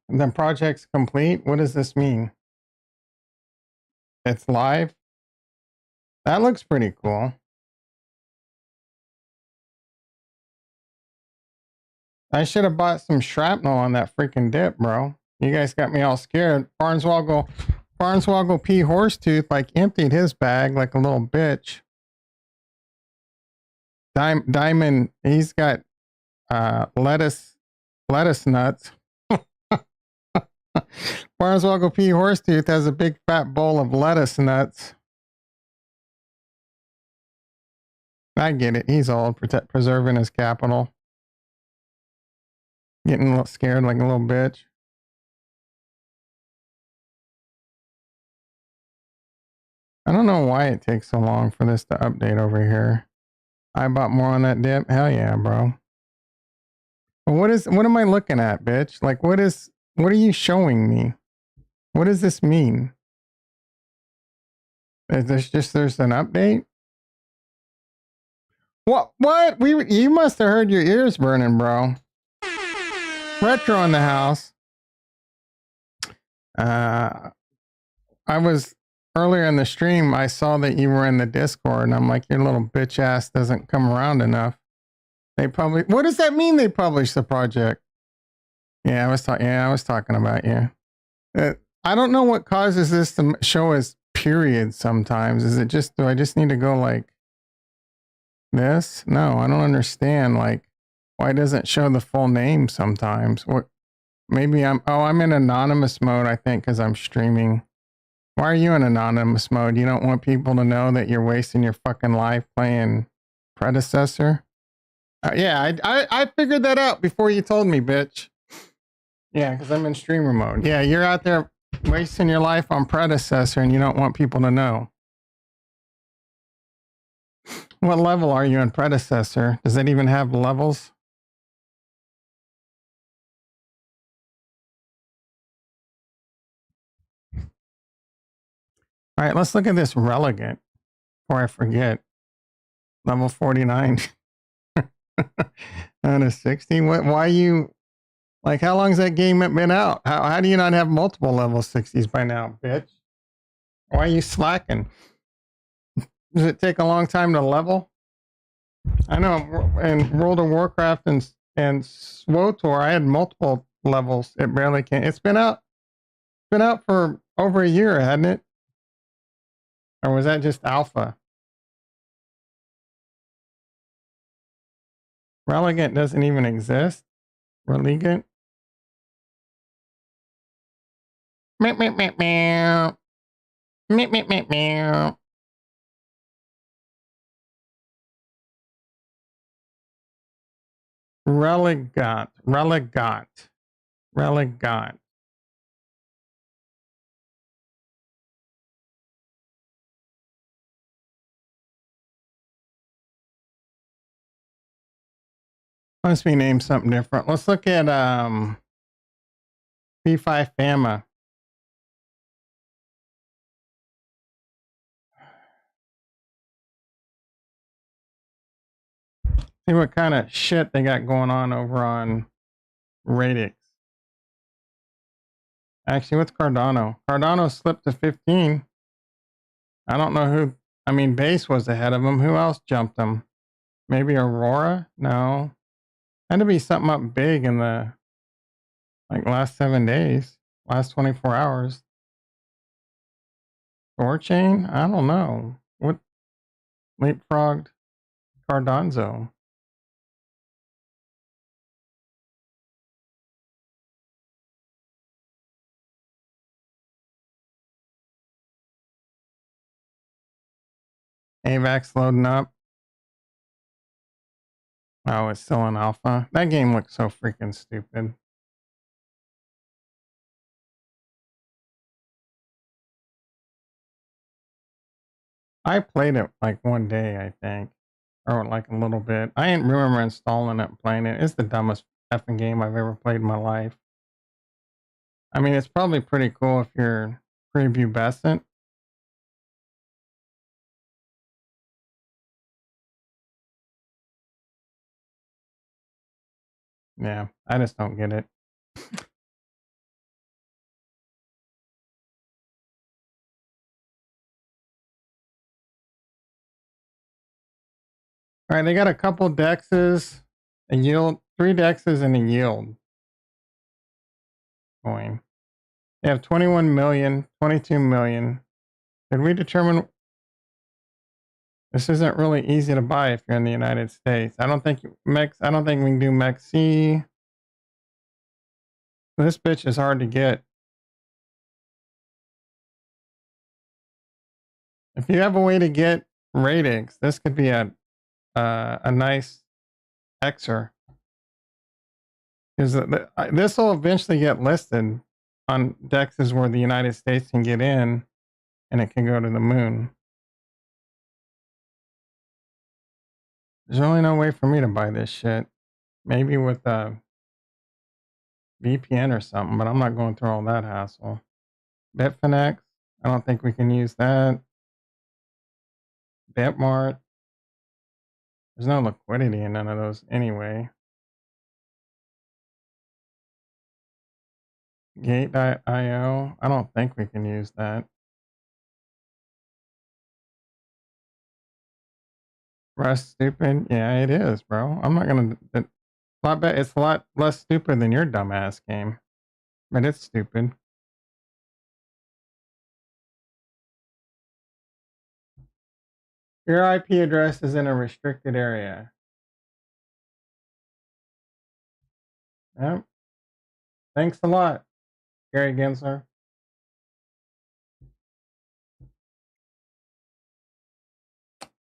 The project's complete. What does this mean? It's live. That looks pretty cool. I should have bought some shrapnel on that freaking dip, bro. You guys got me all scared. Farnswoggle P. Horsetooth like emptied his bag like a little bitch. Diamond, he's got lettuce nuts. Farnswoggle P. Horsetooth has a big fat bowl of lettuce nuts. I get it. He's old, preserving his capital. Getting a little scared like a little bitch. I don't know why it takes so long for this to update over here. I bought more on that dip. Hell yeah, bro. But what am I looking at, bitch? Like, what are you showing me? What does this mean? Is this there's an update? What? You must have heard your ears burning, bro. Retro in the house. I was earlier in the stream. I saw that you were in the Discord, and I'm like, your little bitch ass doesn't come around enough. They publish. What does that mean? They publish the project? Yeah, I was talking. Yeah, I was talking about you. I don't know what causes this to show as periods. Sometimes is it just? Do I just need to go like this? No, I don't understand. Like, why doesn't it show the full name sometimes? What? Maybe I'm in anonymous mode, I think, because I'm streaming. Why are you in anonymous mode? You don't want people to know that you're wasting your fucking life playing Predecessor? Yeah, I figured that out before you told me, bitch. Yeah, because I'm in streamer mode. Yeah, you're out there wasting your life on Predecessor and you don't want people to know. What level are you in Predecessor? Does it even have levels? All right, let's look at this Relegant before I forget. Level 49 out of 60. Why you, like, how long has that game been out? How do you not have multiple level 60s by now, bitch? Why are you slacking? Does it take a long time to level? I know in World of Warcraft and SWTOR, I had multiple levels. It barely came. It's been out for over a year, hadn't it? Or was that just alpha? Relegant doesn't even exist. Relegant. Meow, meow, meow, meow. Meow, meow, meow, meow. Relegant. Must be named something different. Let's look at P5 Fama. See what kind of shit they got going on over on Radix. Actually, what's Cardano? Cardano slipped to 15. I don't know who. I mean, Base was ahead of him. Who else jumped him? Maybe Aurora? No. Had to be something up big in the last 7 days, last 24 hours. Thorchain? I don't know. What leapfrogged Cardano? AVAX loading up. Oh, it's still in alpha. That game looks so freaking stupid. I played it like one day, I think. Or like a little bit. I didn't remember installing it and playing it. It's the dumbest effing game I've ever played in my life. I mean, it's probably pretty cool if you're prepubescent. Yeah, I just don't get it. All right, they got a couple dexes, a yield, 3 dexes and a yield coin. They have 21 million, 22 million. Did we determine this isn't really easy to buy if you're in the United States? I don't think we can do MEXC. This bitch is hard to get. If you have a way to get Radix, this could be a nice Xer. Because this will eventually get listed on dexes where the United States can get in, and it can go to the moon. There's really no way for me to buy this shit. Maybe with a VPN or something, but I'm not going through all that hassle. Bitfinex, I don't think we can use that. Bitmart. There's no liquidity in none of those anyway. Gate.io. I don't think we can use that. Rust stupid? Yeah, it is, bro. I'm not gonna. It's a lot less stupid than your dumbass game, but it's stupid. Your IP address is in a restricted area. Yep. Thanks a lot, Gary Gensler.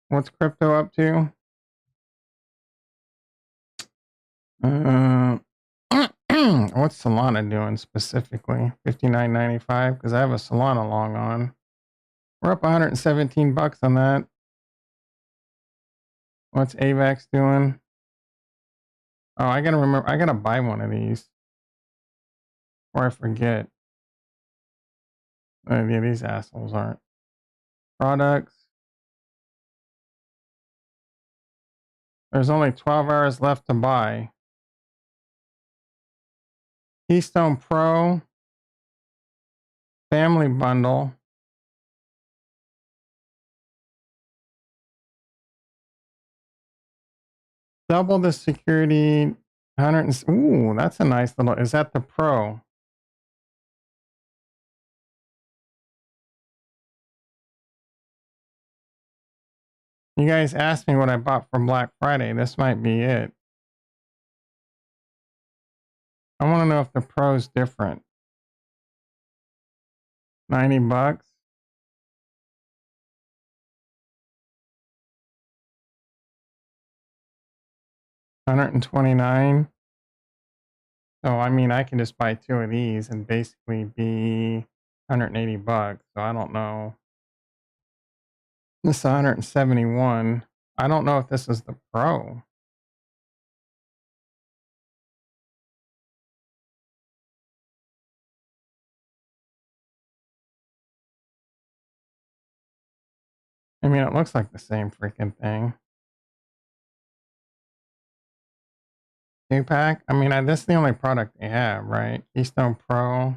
What's crypto up to? What's Solana doing specifically? $59.95 because I have a Solana long on. We're up 117 bucks on that. What's AVAX doing? Oh, I gotta remember. I gotta buy one of these, or I forget. Yeah, these assholes aren't. Products. There's only 12 hours left to buy. Keystone Pro. Family bundle. Double the security. 100. Ooh, that's a nice little. Is that the Pro? You guys asked me what I bought for Black Friday. This might be it. I want to know if the Pro's different. 90 bucks. $129. So I mean, I can just buy 2 of these and basically be 180 bucks. So I don't know. This is 171. I don't know if this is the Pro. I mean, it looks like the same freaking thing. 2-pack? I mean, this is the only product they have, right? Keystone Pro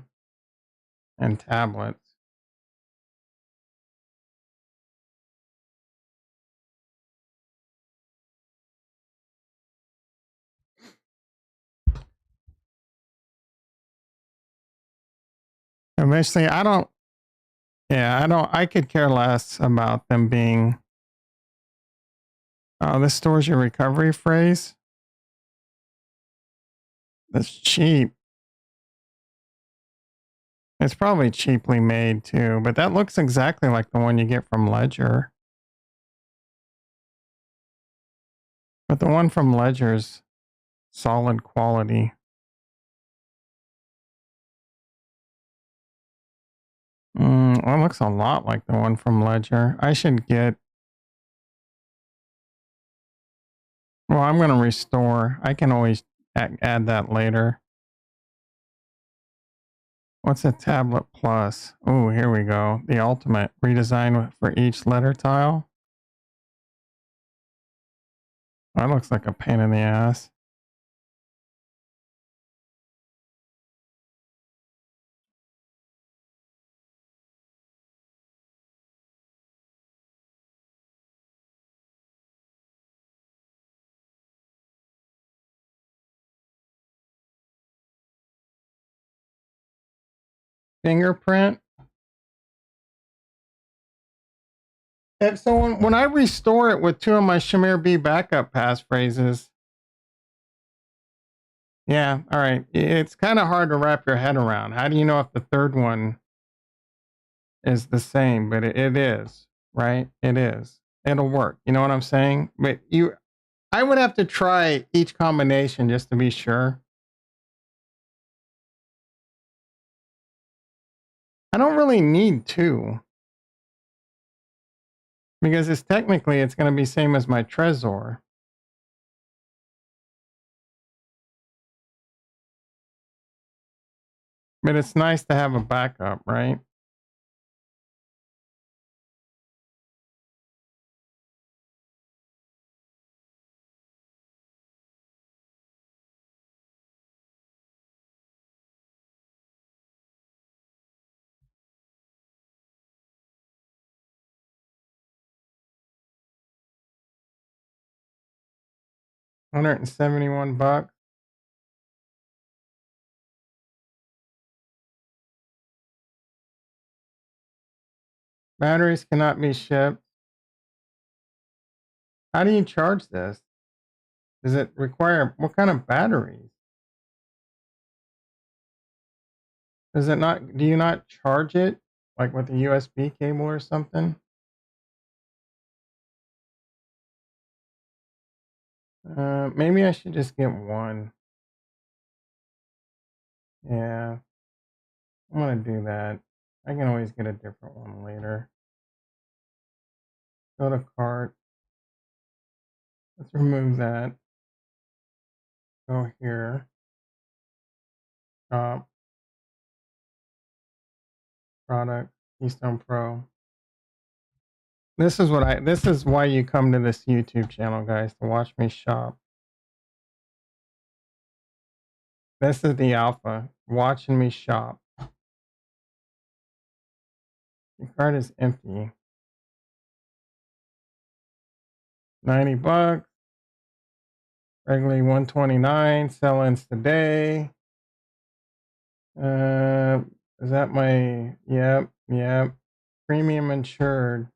and tablets. Eventually, I could care less about them being, oh, this stores your recovery phrase. That's cheap. It's probably cheaply made too, but that looks exactly like the one you get from Ledger. But the one from Ledger's solid quality. Well, it looks a lot like the one from Ledger. I should get. Well, I'm going to restore. I can always add that later. What's a tablet plus? Oh, here we go. The ultimate redesign for each letter tile. That looks like a pain in the ass. Fingerprint. And so when I restore it with 2 of my Shamir B backup passphrases, yeah, all right. It's kind of hard to wrap your head around. How do you know if the third one is the same? But it is, right? It is. It'll work. You know what I'm saying? But I would have to try each combination just to be sure. I don't really need 2. Because it's going to be same as my Trezor. But it's nice to have a backup, right? $171. Batteries cannot be shipped. How do you charge this? Does it require what kind of batteries? Does it not, do you not charge it like with a USB cable or something? Maybe I should just get one. Yeah, I'm gonna do that. I can always get a different one later. Go to cart. Let's remove that. Go here. Shop. Product. Keystone Pro. This is why you come to this YouTube channel, guys, to watch me shop. This is the alpha, watching me shop. Your card is empty. 90 bucks. Regularly 129. Sell-ins today. Is that my, yep. Premium insured.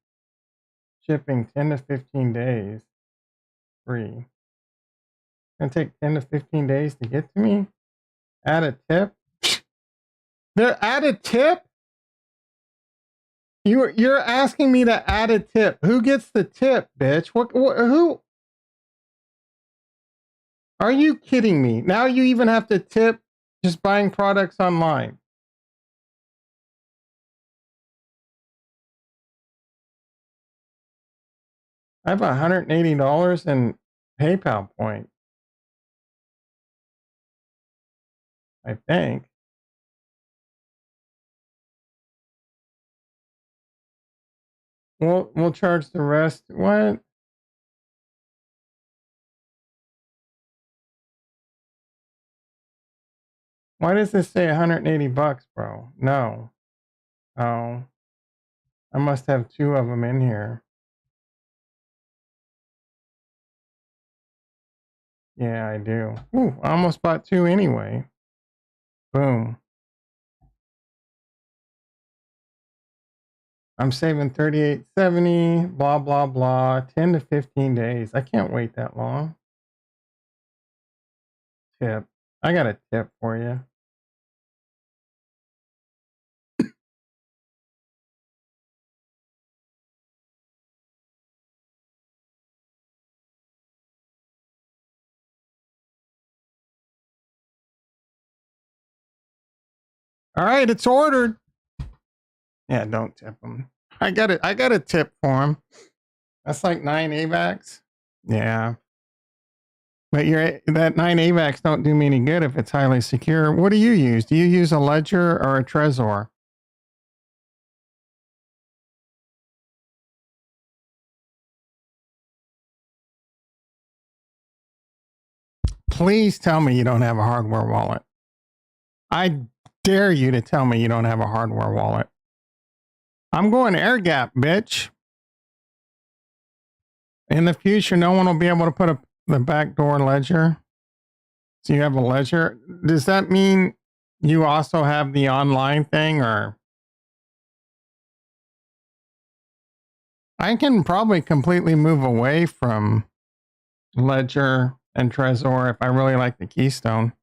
Shipping 10 to 15 days. Free. Gonna take 10 to 15 days to get to me? Add a tip? They're add a tip? You're asking me to add a tip. Who gets the tip, bitch? Who? Are you kidding me? Now you even have to tip just buying products online. I have $180 in PayPal points. I think. We'll charge the rest. What? Why does this say 180 bucks, bro? No. Oh. I must have two of them in here. Yeah, I do. Ooh, I almost bought two anyway. Boom. I'm saving $38.70, blah, blah, blah, 10 to 15 days. I can't wait that long. Tip. I got a tip for you. All right, it's ordered. Yeah, don't tip them. I got a tip for them. That's like 9 AVAX. Yeah. But that 9 AVAX don't do me any good if it's highly secure. What do you use? Do you use a Ledger or a Trezor? Please tell me you don't have a hardware wallet. I dare you to tell me you don't have a hardware wallet. I'm going air gap, bitch. In the future, no one will be able to put the backdoor ledger. So you have a ledger. Does that mean you also have the online thing, or? I can probably completely move away from Ledger and Trezor if I really like the Keystone.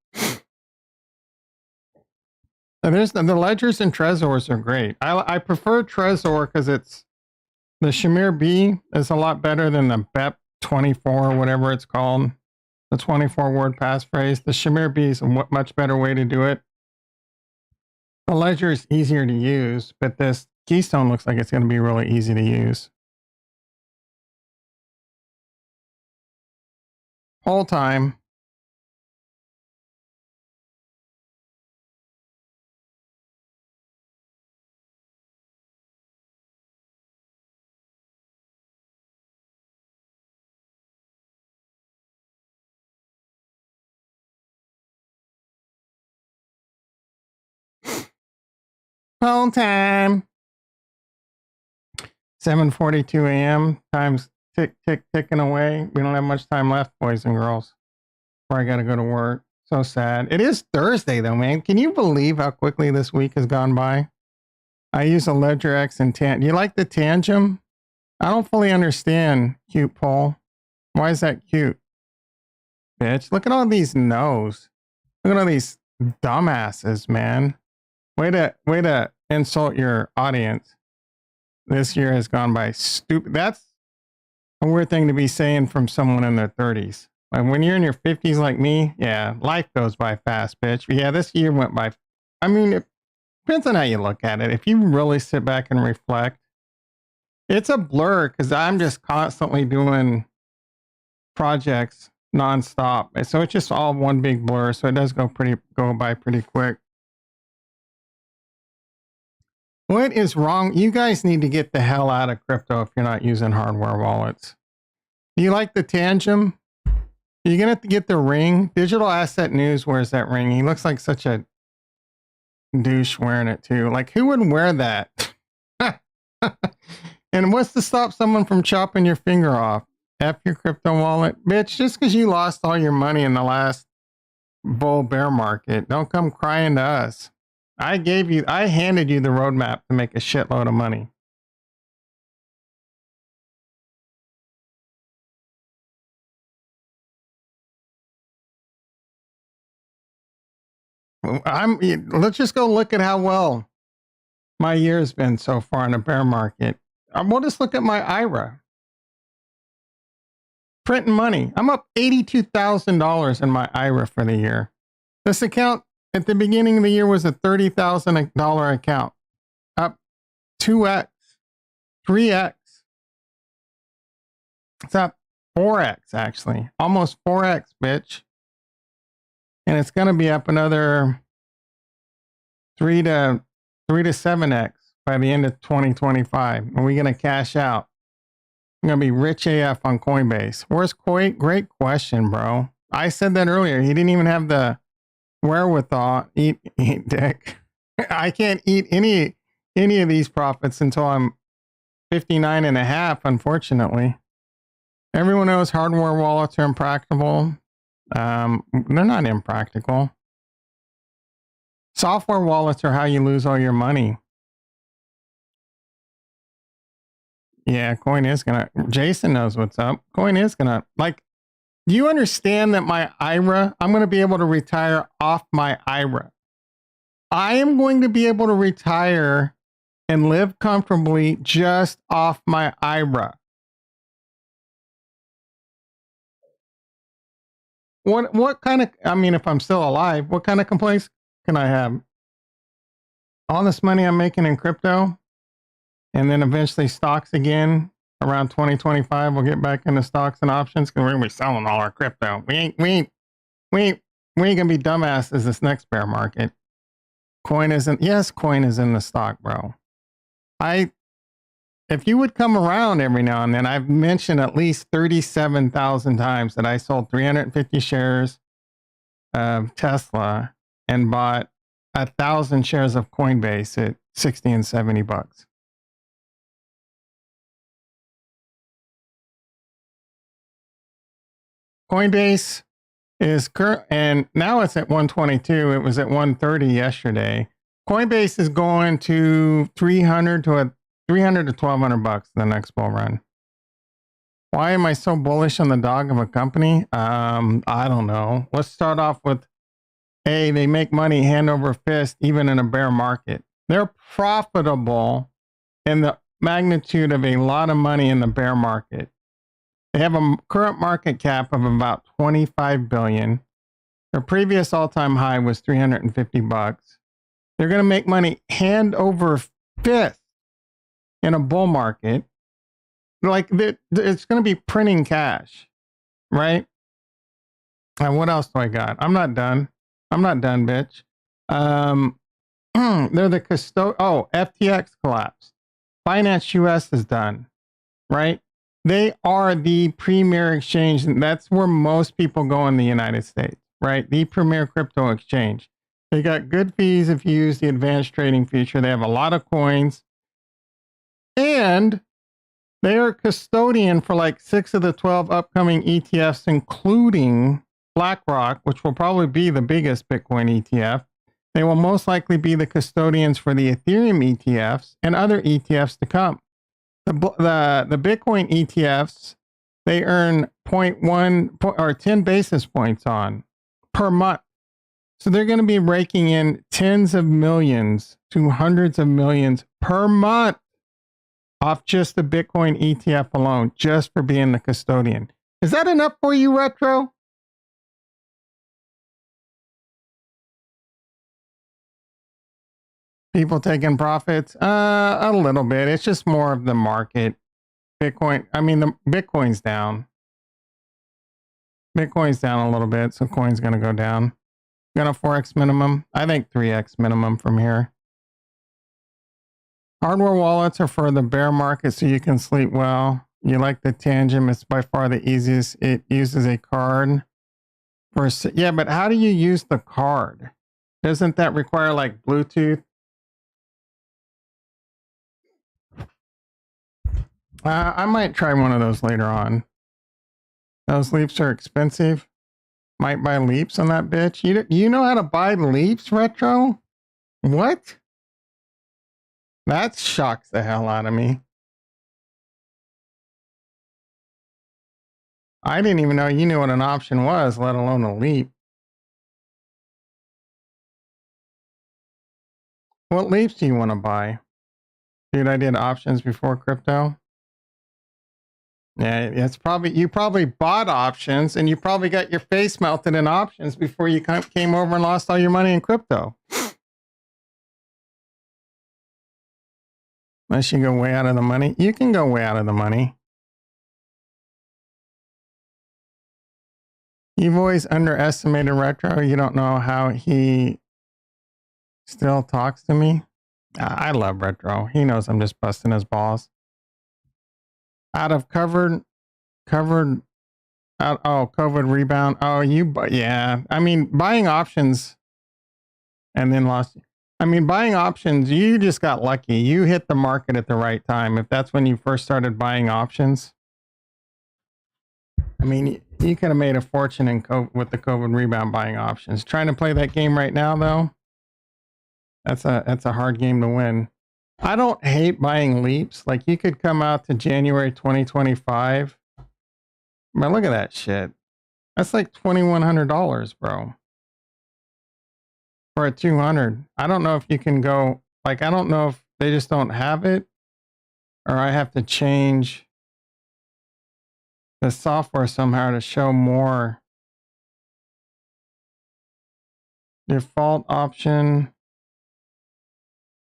The Ledgers and Trezors are great. I prefer Trezor because the Shamir B is a lot better than the BEP 24 or whatever it's called. The 24 word passphrase. The Shamir B is a much better way to do it. The Ledger is easier to use, but this Keystone looks like it's going to be really easy to use. Whole time. Whole time. 7:42 a.m. Time's ticking away. We don't have much time left, boys and girls. before I got to go to work. So sad. It is Thursday though, man. Can you believe how quickly this week has gone by? I use a Ledger X and You like the Tangem? I don't fully understand, cute Paul. Why is that cute? Bitch, look at all these no's. Look at all these dumbasses, man. Way to insult your audience. This year has gone by stupid. That's a weird thing to be saying from someone in their 30s. Like when you're in your 50s like me, yeah, life goes by fast, bitch. But yeah, this year went by. I mean, it depends on how you look at it. If you really sit back and reflect, it's a blur because I'm just constantly doing projects nonstop. So it's just all one big blur. So it does go by pretty quick. What is wrong? You guys need to get the hell out of crypto if you're not using hardware wallets. Do you like the Tangem? You're going to get the ring. Digital Asset News wears that ring. He looks like such a douche wearing it too. Like, who would wear that? And what's to stop someone from chopping your finger off? F your crypto wallet. Bitch, just because you lost all your money in the last bull bear market, don't come crying to us. I handed you the roadmap to make a shitload of money. Let's just go look at how well my year's been so far in a bear market. We'll just look at my IRA. Printing money. I'm up $82,000 in my IRA for the year. This account at the beginning of the year was a $30,000 account. Up 2x, 3x. It's up 4x actually. Almost 4x, bitch. And it's going to be up another 3 to 7x by the end of 2025. And we're going to cash out. I'm going to be rich AF on Coinbase. Where's Koi? Great question, bro. I said that earlier. He didn't even have the wherewithal. Eat dick. I can't eat any of these profits until I'm 59 and a half, unfortunately. Everyone knows hardware wallets are impractical. They're not impractical. Software wallets are how you lose all your money. Yeah, Coin is gonna. Jason knows what's up. Coin is gonna. Like, do you understand that my IRA, I'm gonna be able to retire off my IRA? I am going to be able to retire and live comfortably just off my IRA. What kind of, I mean, if I'm still alive, what kind of complaints can I have? All this money I'm making in crypto, and then eventually stocks again around 2025, we'll get back into stocks and options because we're gonna be selling all our crypto. We ain't gonna be dumbasses this next bear market. Coin isn't. Yes, Coin is in the stock, bro. If you would come around every now and then, I've mentioned at least 37,000 times that I sold 350 shares of Tesla and bought 1,000 shares of Coinbase at 60 and 70 bucks. Coinbase is current, and now it's at 122. It was at 130 yesterday. Coinbase is going to 300 to 1,200 bucks the next bull run. Why am I so bullish on the dog of a company? I don't know. Let's start off with A, they make money hand over fist even in a bear market. They're profitable in the magnitude of a lot of money in the bear market. They have a current market cap of about 25 billion. Their previous all-time high was 350 bucks. They're going to make money hand over fist in a bull market. Like, it's going to be printing cash, right? And what else do I got? I'm not done, bitch. They're the FTX collapsed. Finance US is done, right? They are the premier exchange, and that's where most people go in the United States, right? The premier crypto exchange. They got good fees if you use the advanced trading feature. They have a lot of coins. And they are custodian for like 6 of the 12 upcoming ETFs, including BlackRock, which will probably be the biggest Bitcoin ETF. They will most likely be the custodians for the Ethereum ETFs and other ETFs to come. The Bitcoin ETFs, they earn 0.1 or 10 basis points on per month. So they're going to be raking in tens of millions to hundreds of millions per month off just the Bitcoin ETF alone, just for being the custodian. Is that enough for you, Retro? People taking profits? A little bit. It's just more of the market. Bitcoin, I mean, the Bitcoin's down. Bitcoin's down a little bit, so coin's going to go down. Got a 4x minimum? I think 3x minimum from here. Hardware wallets are for the bear market so you can sleep well. You like the Tangent, it's by far the easiest. It uses a card. Yeah, but how do you use the card? Doesn't that require like Bluetooth? I might try one of those later on. Those leaps are expensive. Might buy leaps on that bitch. You know how to buy leaps, Retro? What? That shocks the hell out of me. I didn't even know you knew what an option was, let alone a leap. What leaps do you want to buy? Dude, I did options before crypto. Yeah, it's probably, you probably bought options and you probably got your face melted in options before you came over and lost all your money in crypto. Unless you go way out of the money. You can go way out of the money. You've always underestimated Retro. You don't know how he still talks to me. I love Retro. He knows I'm just busting his balls. Out of COVID rebound. Oh, yeah. I mean, buying options and then lost. I mean, buying options, you just got lucky. You hit the market at the right time. If that's when you first started buying options. I mean, you could have made a fortune with the COVID rebound buying options. Trying to play that game right now, though, that's a hard game to win. I don't hate buying leaps. Like, you could come out to January 2025. But look at that shit. That's like $2,100, bro. For a 200. I don't know if you can go, like, I don't know if they just don't have it, or I have to change the software somehow to show more. Default option.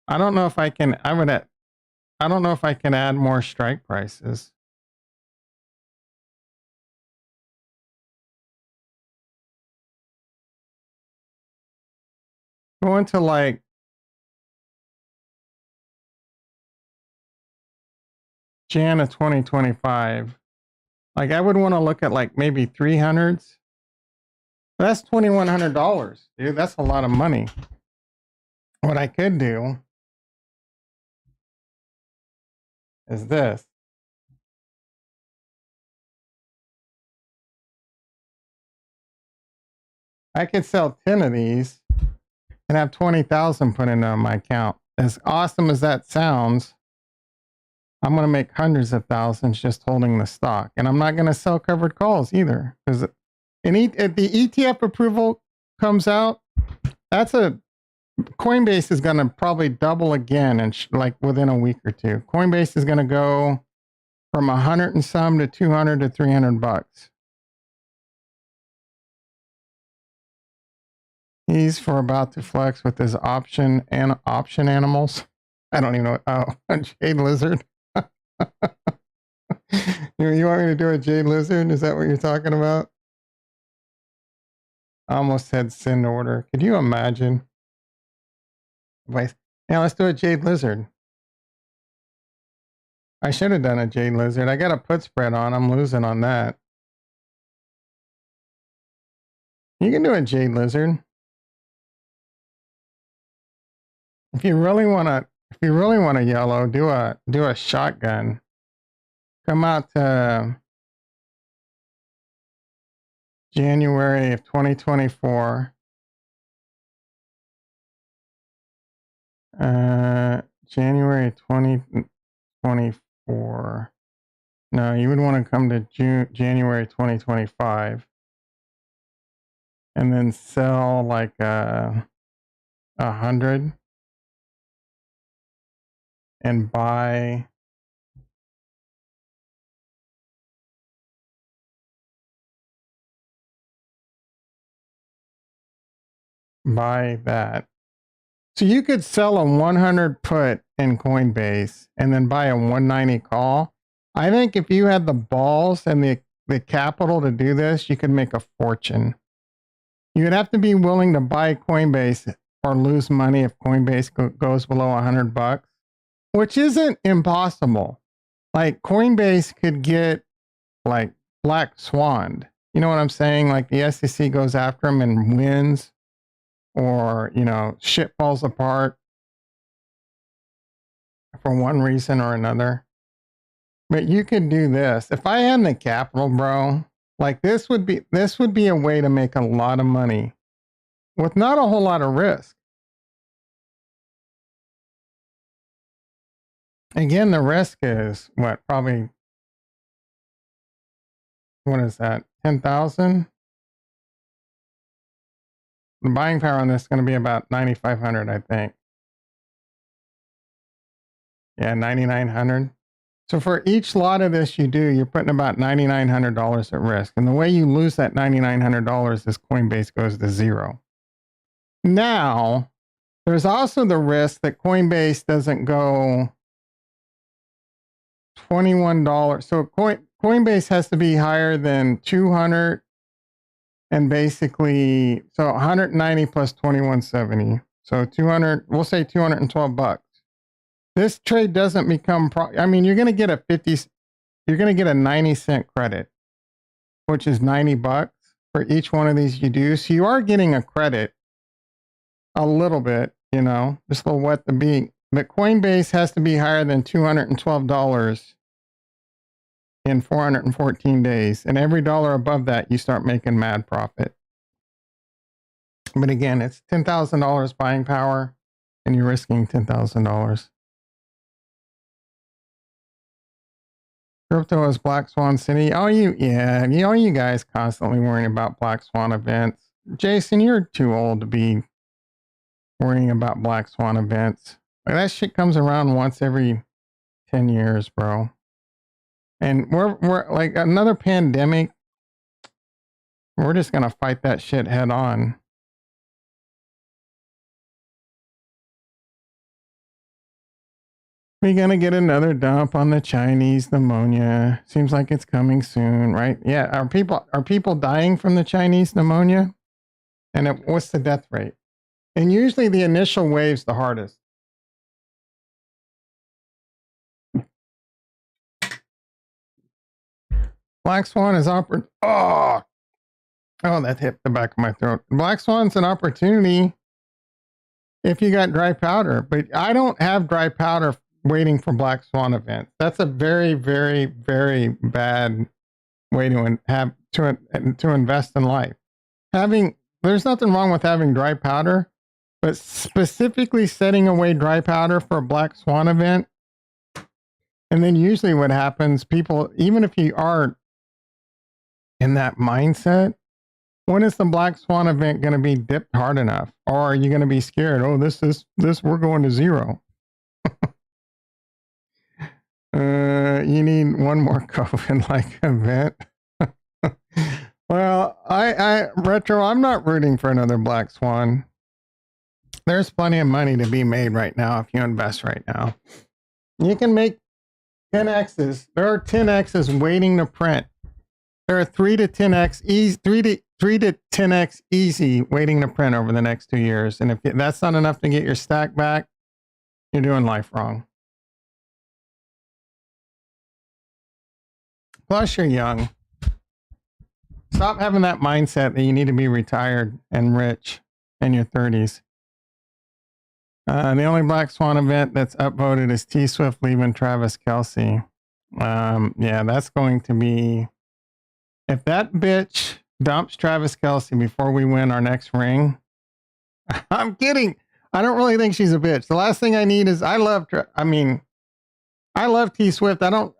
I don't know if I can, I don't know if I can add more strike prices. Go into like Jan of 2025. Like, I would want to look at like maybe 300s. That's $2,100, dude. That's a lot of money. What I could do is this. I could sell 10 of these and have 20,000 put into my account. As awesome as that sounds, I'm going to make hundreds of thousands just holding the stock. And I'm not going to sell covered calls either. Because if the ETF approval comes out, that's Coinbase is going to probably double again and like within a week or two. Coinbase is going to go from 100 and some to 200 to $300. He's for about to flex with his option animals. I don't even know. Oh, a jade lizard. You want me to do a jade lizard? Is that what you're talking about? I almost said send order. Could you imagine? Yeah, let's do a jade lizard. I should have done a jade lizard. I got a put spread on. I'm losing on that. You can do a jade lizard. If you really want a yellow, do a shotgun. Come out to January of 2024. January 2024. No, you would want to come to January 2025 and then sell like 100 and buy that. So you could sell a 100 put in Coinbase and then buy a 190 call. I think if you had the balls and the capital to do this, you could make a fortune. You would have to be willing to buy Coinbase or lose money if Coinbase goes below $100, which isn't impossible. Like Coinbase could get like black swan. You know what I'm saying? Like the SEC goes after them and wins, or, you know, shit falls apart for one reason or another. But you could do this. If I had the capital, bro, like this would be a way to make a lot of money with not a whole lot of risk. Again, the risk is what? Probably, what is that? 10,000? The buying power on this is going to be about 9,500, I think. Yeah, 9,900. So for each lot of this you do, you're putting about $9,900 at risk. And the way you lose that $9,900 is Coinbase goes to zero. Now, there's also the risk that Coinbase doesn't go $21. So Coinbase has to be higher than 200 and basically, so 190 plus 2170. So 200, we'll say $212. This trade doesn't become, I mean, you're going to get a 90-cent credit, which is $90 for each one of these you do. So you are getting a credit a little bit, you know, just a little wet the beak. But Coinbase has to be higher than $212 in 414 days. And every dollar above that, you start making mad profit. But again, it's $10,000 buying power, and you're risking $10,000. Crypto is Black Swan City. Oh, you guys constantly worrying about Black Swan events. Jason, you're too old to be worrying about Black Swan events. Like, that shit comes around once every 10 years, bro. And we're like another pandemic. We're just gonna fight that shit head on. We're gonna get another dump on the Chinese pneumonia. Seems like it's coming soon, right? Yeah. Are people dying from the Chinese pneumonia? And what's the death rate? And usually the initial wave's the hardest. Black Swan is oh, that hit the back of my throat. Black Swan's an opportunity if you got dry powder, but I don't have dry powder waiting for Black Swan events. That's a very, very, very bad way to invest in life. There's nothing wrong with having dry powder, but specifically setting away dry powder for a Black Swan event. And then usually what happens, people, even if you are in that mindset, when is the Black Swan event going to be dipped hard enough? Or are you going to be scared? Oh, we're going to zero. You need one more COVID-like event. Well, Retro, I'm not rooting for another Black Swan. There's plenty of money to be made right now if you invest right now. You can make 10Xs. There are 10Xs waiting to print. There are 3 to 10X easy, 3 to 10X easy waiting to print over the next 2 years. And if that's not enough to get your stack back, you're doing life wrong. Plus, you're young. Stop having that mindset that you need to be retired and rich in your 30s. The only Black Swan event that's upvoted is T-Swift leaving Travis Kelce. Yeah, that's going to be... If that bitch dumps Travis Kelce before we win our next ring. I'm kidding. I don't really think she's a bitch. The last thing I need is I love T Swift. I don't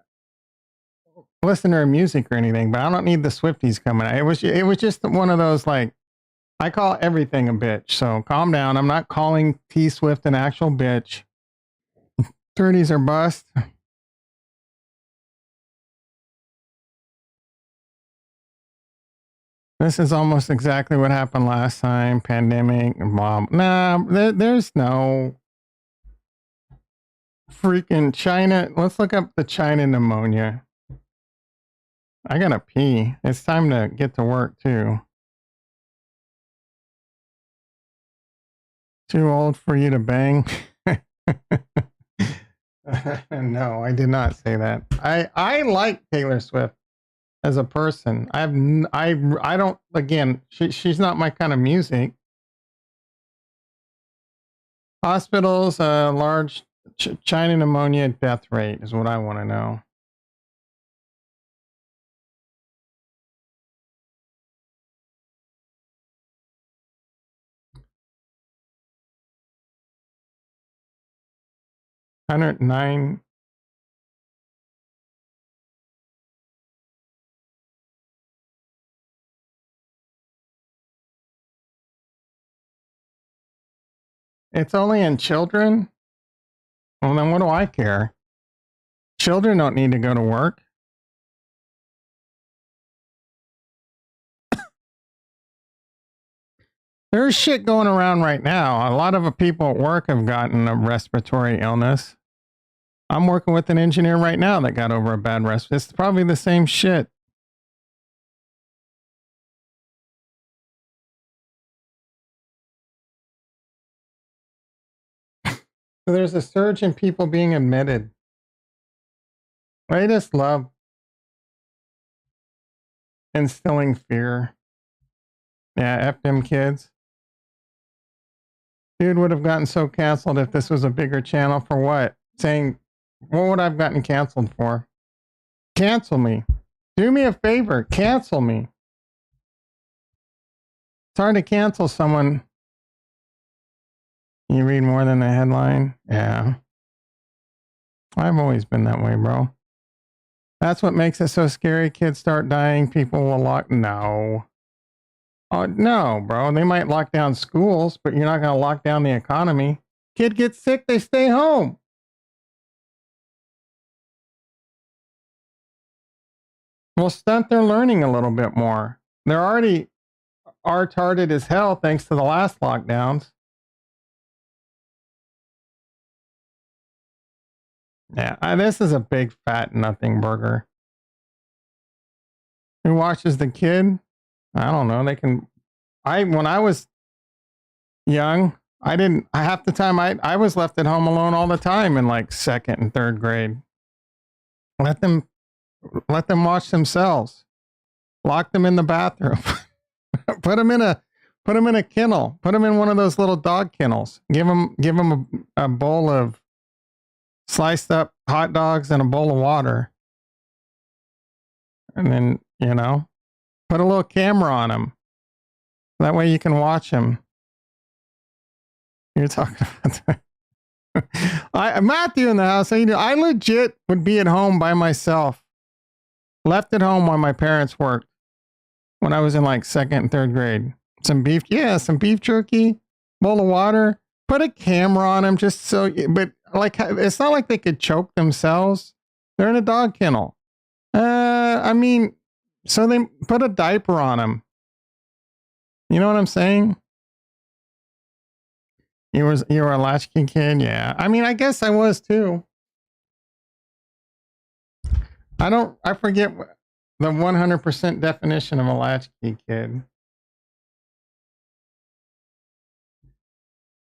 listen to her music or anything, but I don't need the Swifties coming out. It was just one of those, like, I call everything a bitch. So calm down. I'm not calling T Swift an actual bitch. 30s are bust. This is almost exactly what happened last time. Pandemic. Blah. Nah, there's no freaking China. Let's look up the China pneumonia. I gotta pee. It's time to get to work too. Too old for you to bang? No, I did not say that. I like Taylor Swift as a person. I don't, again, she's not my kind of music. Hospitals, large China pneumonia death rate is what I want to know. $109. It's only in children? Well, then what do I care? Children don't need to go to work. There's shit going around right now. A lot of people at work have gotten a respiratory illness. I'm working with an engineer right now that got over a bad respiratory. It's probably the same shit. So there's a surge in people being admitted. I just love instilling fear. Yeah, F them kids. Dude would have gotten so canceled if this was a bigger channel. For what? Saying, what would I have gotten canceled for? Cancel me. Do me a favor. Cancel me. It's hard to cancel someone. You read more than the headline? Yeah. I've always been that way, bro. That's what makes it so scary. Kids start dying. People will lock. No. Oh, no, bro. They might lock down schools, but you're not going to lock down the economy. Kid gets sick, they stay home. We'll stunt their learning a little bit more. They're already retarded as hell thanks to the last lockdowns. Yeah, this is a big fat nothing burger. Who watches the kid? I don't know. They can. When I was young, half the time I was left at home alone all the time in like second and third grade. Let them watch themselves. Lock them in the bathroom. Put them in a kennel. Put them in one of those little dog kennels. Give them a bowl of sliced up hot dogs and a bowl of water. And then, put a little camera on them. That way you can watch them. You're talking about that. Matthew in the house. I legit would be at home by myself. Left at home while my parents worked. When I was in like second and third grade. Some beef jerky, bowl of water. Put a camera on them just so, but like, it's not like they could choke themselves. They're in a dog kennel. So they put a diaper on them. You know what I'm saying? You were a latchkey kid? Yeah. I guess I was too. I forget the 100% definition of a latchkey kid.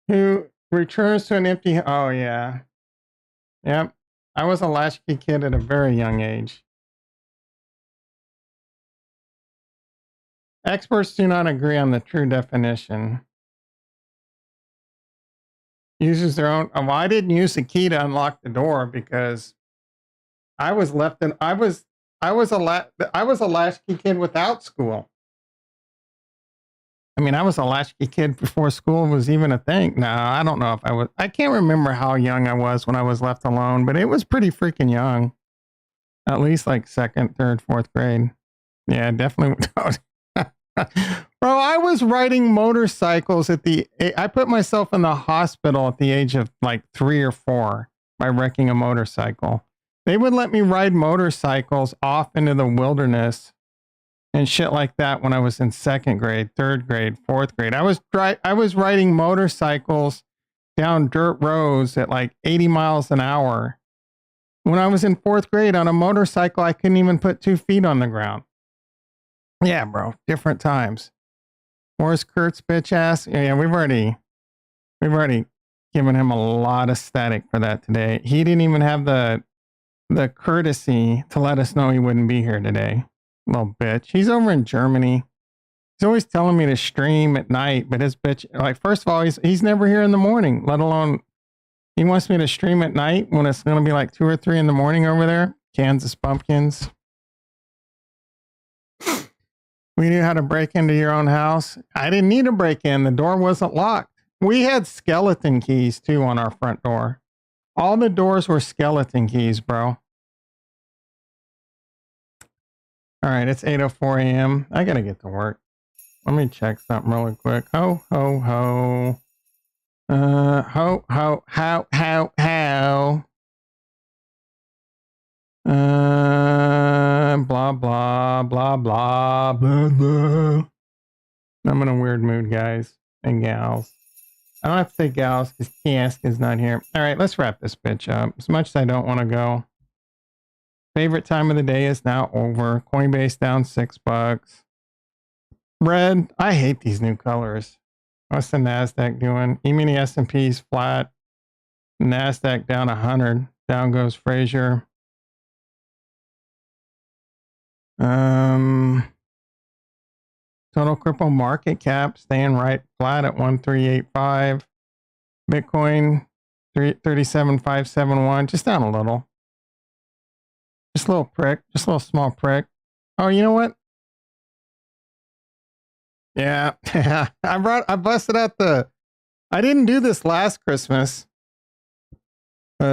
Who returns to an empty... Oh, yeah. Yep. I was a latchkey kid at a very young age. Experts do not agree on the true definition. Uses their own... Well, I didn't use the key to unlock the door because I was left in... I was a latchkey kid without school. I mean, I was a latchkey kid before school was even a thing. No, I don't know if I was. I can't remember how young I was when I was left alone, but it was pretty freaking young. At least like second, third, fourth grade. Yeah, definitely. Bro, I was riding motorcycles I put myself in the hospital at the age of like 3 or 4 by wrecking a motorcycle. They would let me ride motorcycles off into the wilderness and shit like that when I was in second grade, third grade, fourth grade. I was riding motorcycles down dirt roads at like 80 miles an hour. When I was in fourth grade on a motorcycle, I couldn't even put 2 feet on the ground. Yeah, bro, different times. Where's Kurt's bitch ass? Yeah, we've already given him a lot of static for that today. He didn't even have the courtesy to let us know he wouldn't be here today. Little bitch. He's over in Germany. He's always telling me to stream at night, but his bitch, like, first of all, he's never here in the morning, let alone he wants me to stream at night when it's going to be like 2 or 3 in the morning over there. Kansas bumpkins. We knew how to break into your own house. I didn't need to break in. The door wasn't locked. We had skeleton keys too on our front door. All the doors were skeleton keys, bro. All right, it's 8:04 a.m. I got to get to work. Let me check something really quick. Ho, ho, ho. Ho, ho, how. Blah, blah, blah, blah, blah, blah. I'm in a weird mood, guys and gals. I don't have to say gals because Kiosk is not here. All right, let's wrap this bitch up. As much as I don't want to go. Favorite time of the day is now over. Coinbase down $6. Red. I hate these new colors. What's the NASDAQ doing? E-mini S&P's flat. NASDAQ down 100. Down goes Frazier. Total crypto market cap staying right flat at 1385. Bitcoin 37,571. Just down a little. Just a little prick. Just a little small prick. Oh, you know what? Yeah. I busted out I didn't do this last Christmas.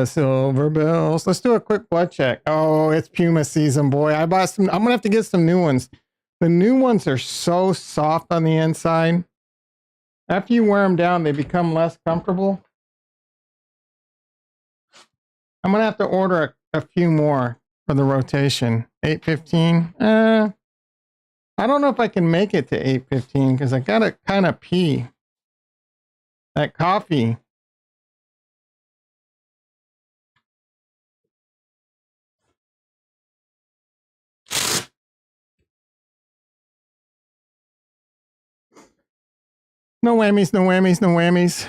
Silver bills. Let's do a quick blood check. Oh, it's Puma season, boy. I bought some. I'm gonna have to get some new ones. The new ones are so soft on the inside. After you wear them down, they become less comfortable. I'm gonna have to order a few more for the rotation. 8:15. I don't know if I can make it to 8:15 because I gotta kind of pee. That coffee. No whammies, no whammies, no whammies.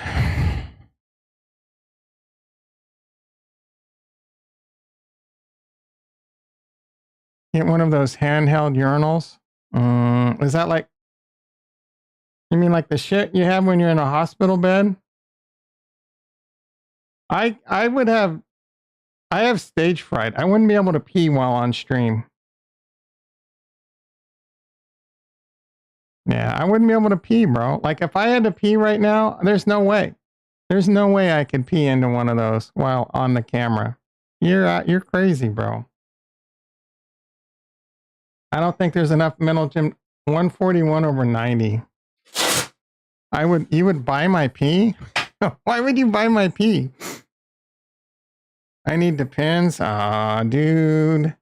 Get one of those handheld urinals. Is that like, you mean like the shit you have when you're in a hospital bed? I have stage fright. I wouldn't be able to pee while on stream. Yeah, I wouldn't be able to pee, bro. Like if I had to pee right now, there's no way. There's no way I could pee into one of those while on the camera. You're crazy, bro. I don't think there's enough mental gym. 141/90. You would buy my pee? Why would you buy my pee? I need Depends. Aw, dude.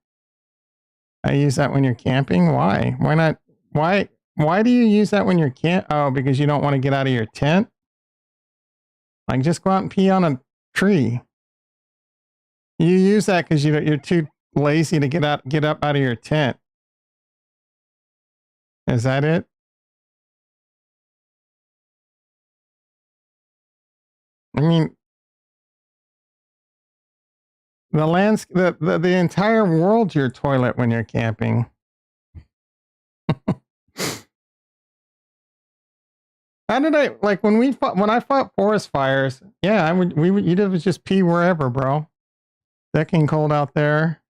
I use that when you're camping? Why? Why not? Why do you use that when you're Oh, because you don't want to get out of your tent? Like, just go out and pee on a tree. You use that because you're too lazy to get up out of your tent. Is that it? I mean, the entire world's your toilet when you're camping. How did I like when I fought forest fires? Yeah, you'd just pee wherever, bro. Second cold out there,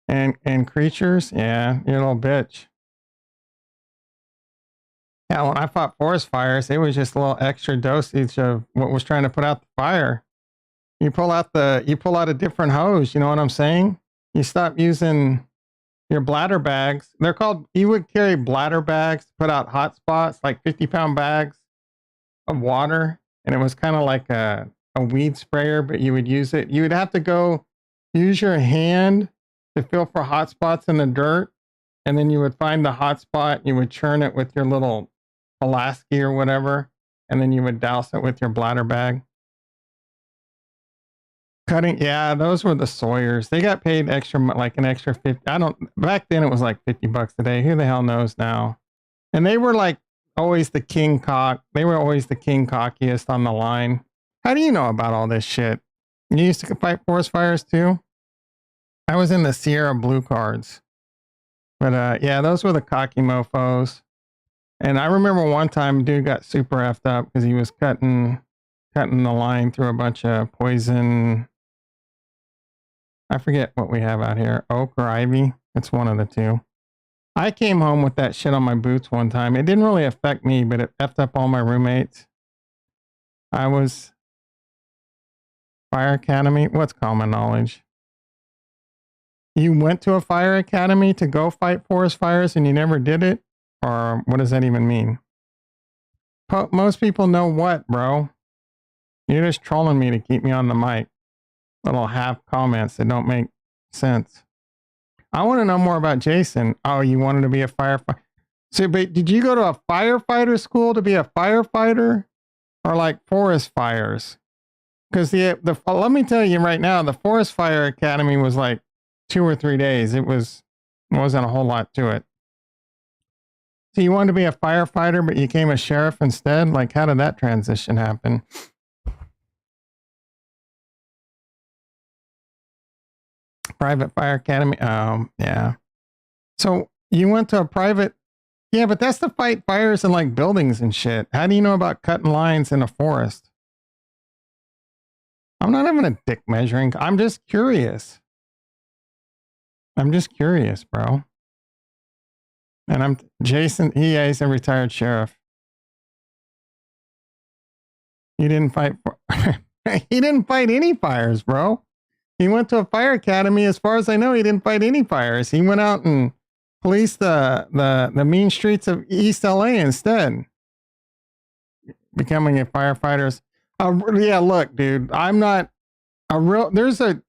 and creatures. Yeah, you're a little bitch. Yeah, when I fought forest fires, it was just a little extra dosage of what was trying to put out the fire. You pull out a different hose, you know what I'm saying? You stop using your bladder bags. You would carry bladder bags to put out hot spots, like 50-pound bags of water. And it was kind of like a weed sprayer, but you would use it. You would have to go use your hand to feel for hot spots in the dirt. And then you would find the hot spot. You would churn it with your little Pulaski or whatever. And then you would douse it with your bladder bag. Cutting, yeah, those were the Sawyers. They got paid extra, like an extra 50. Back then it was like $50 a day. Who the hell knows now? And they were like always the they were always the king cockiest on the line. How do you know about all this shit? You used to fight forest fires too? I was in the Sierra Blue Cards. But yeah, those were the cocky mofos. And I remember one time dude got super effed up because he was cutting the line through a bunch of poison. I forget what we have out here, oak or ivy. It's one of the two. I came home with that shit on my boots one time. It didn't really affect me, but it effed up all my roommates. I was Fire Academy. What's common knowledge? You went to a fire academy to go fight forest fires and you never did it? Or what does that even mean? Most people know what, bro? You're just trolling me to keep me on the mic. Little half comments that don't make sense. I want to know more about Jason. Oh, you wanted to be a firefighter. So, but did you go to a firefighter school to be a firefighter? Or like forest fires? Because let me tell you right now, the Forest Fire Academy was like 2 or 3 days. It wasn't a whole lot to it. So you wanted to be a firefighter, but you became a sheriff instead? Like, how did that transition happen? Private Fire Academy? Yeah. So you went to a private... Yeah, but that's to fight fires in like buildings and shit. How do you know about cutting lines in a forest? I'm not having a dick measuring. I'm just curious. Bro. And Jason, he's a retired sheriff. He didn't fight he didn't fight any fires, bro. He went to a fire academy. As far as I know, he didn't fight any fires. He went out and policed the mean streets of East LA instead. Becoming a firefighter. Yeah, look, dude, I'm not there's a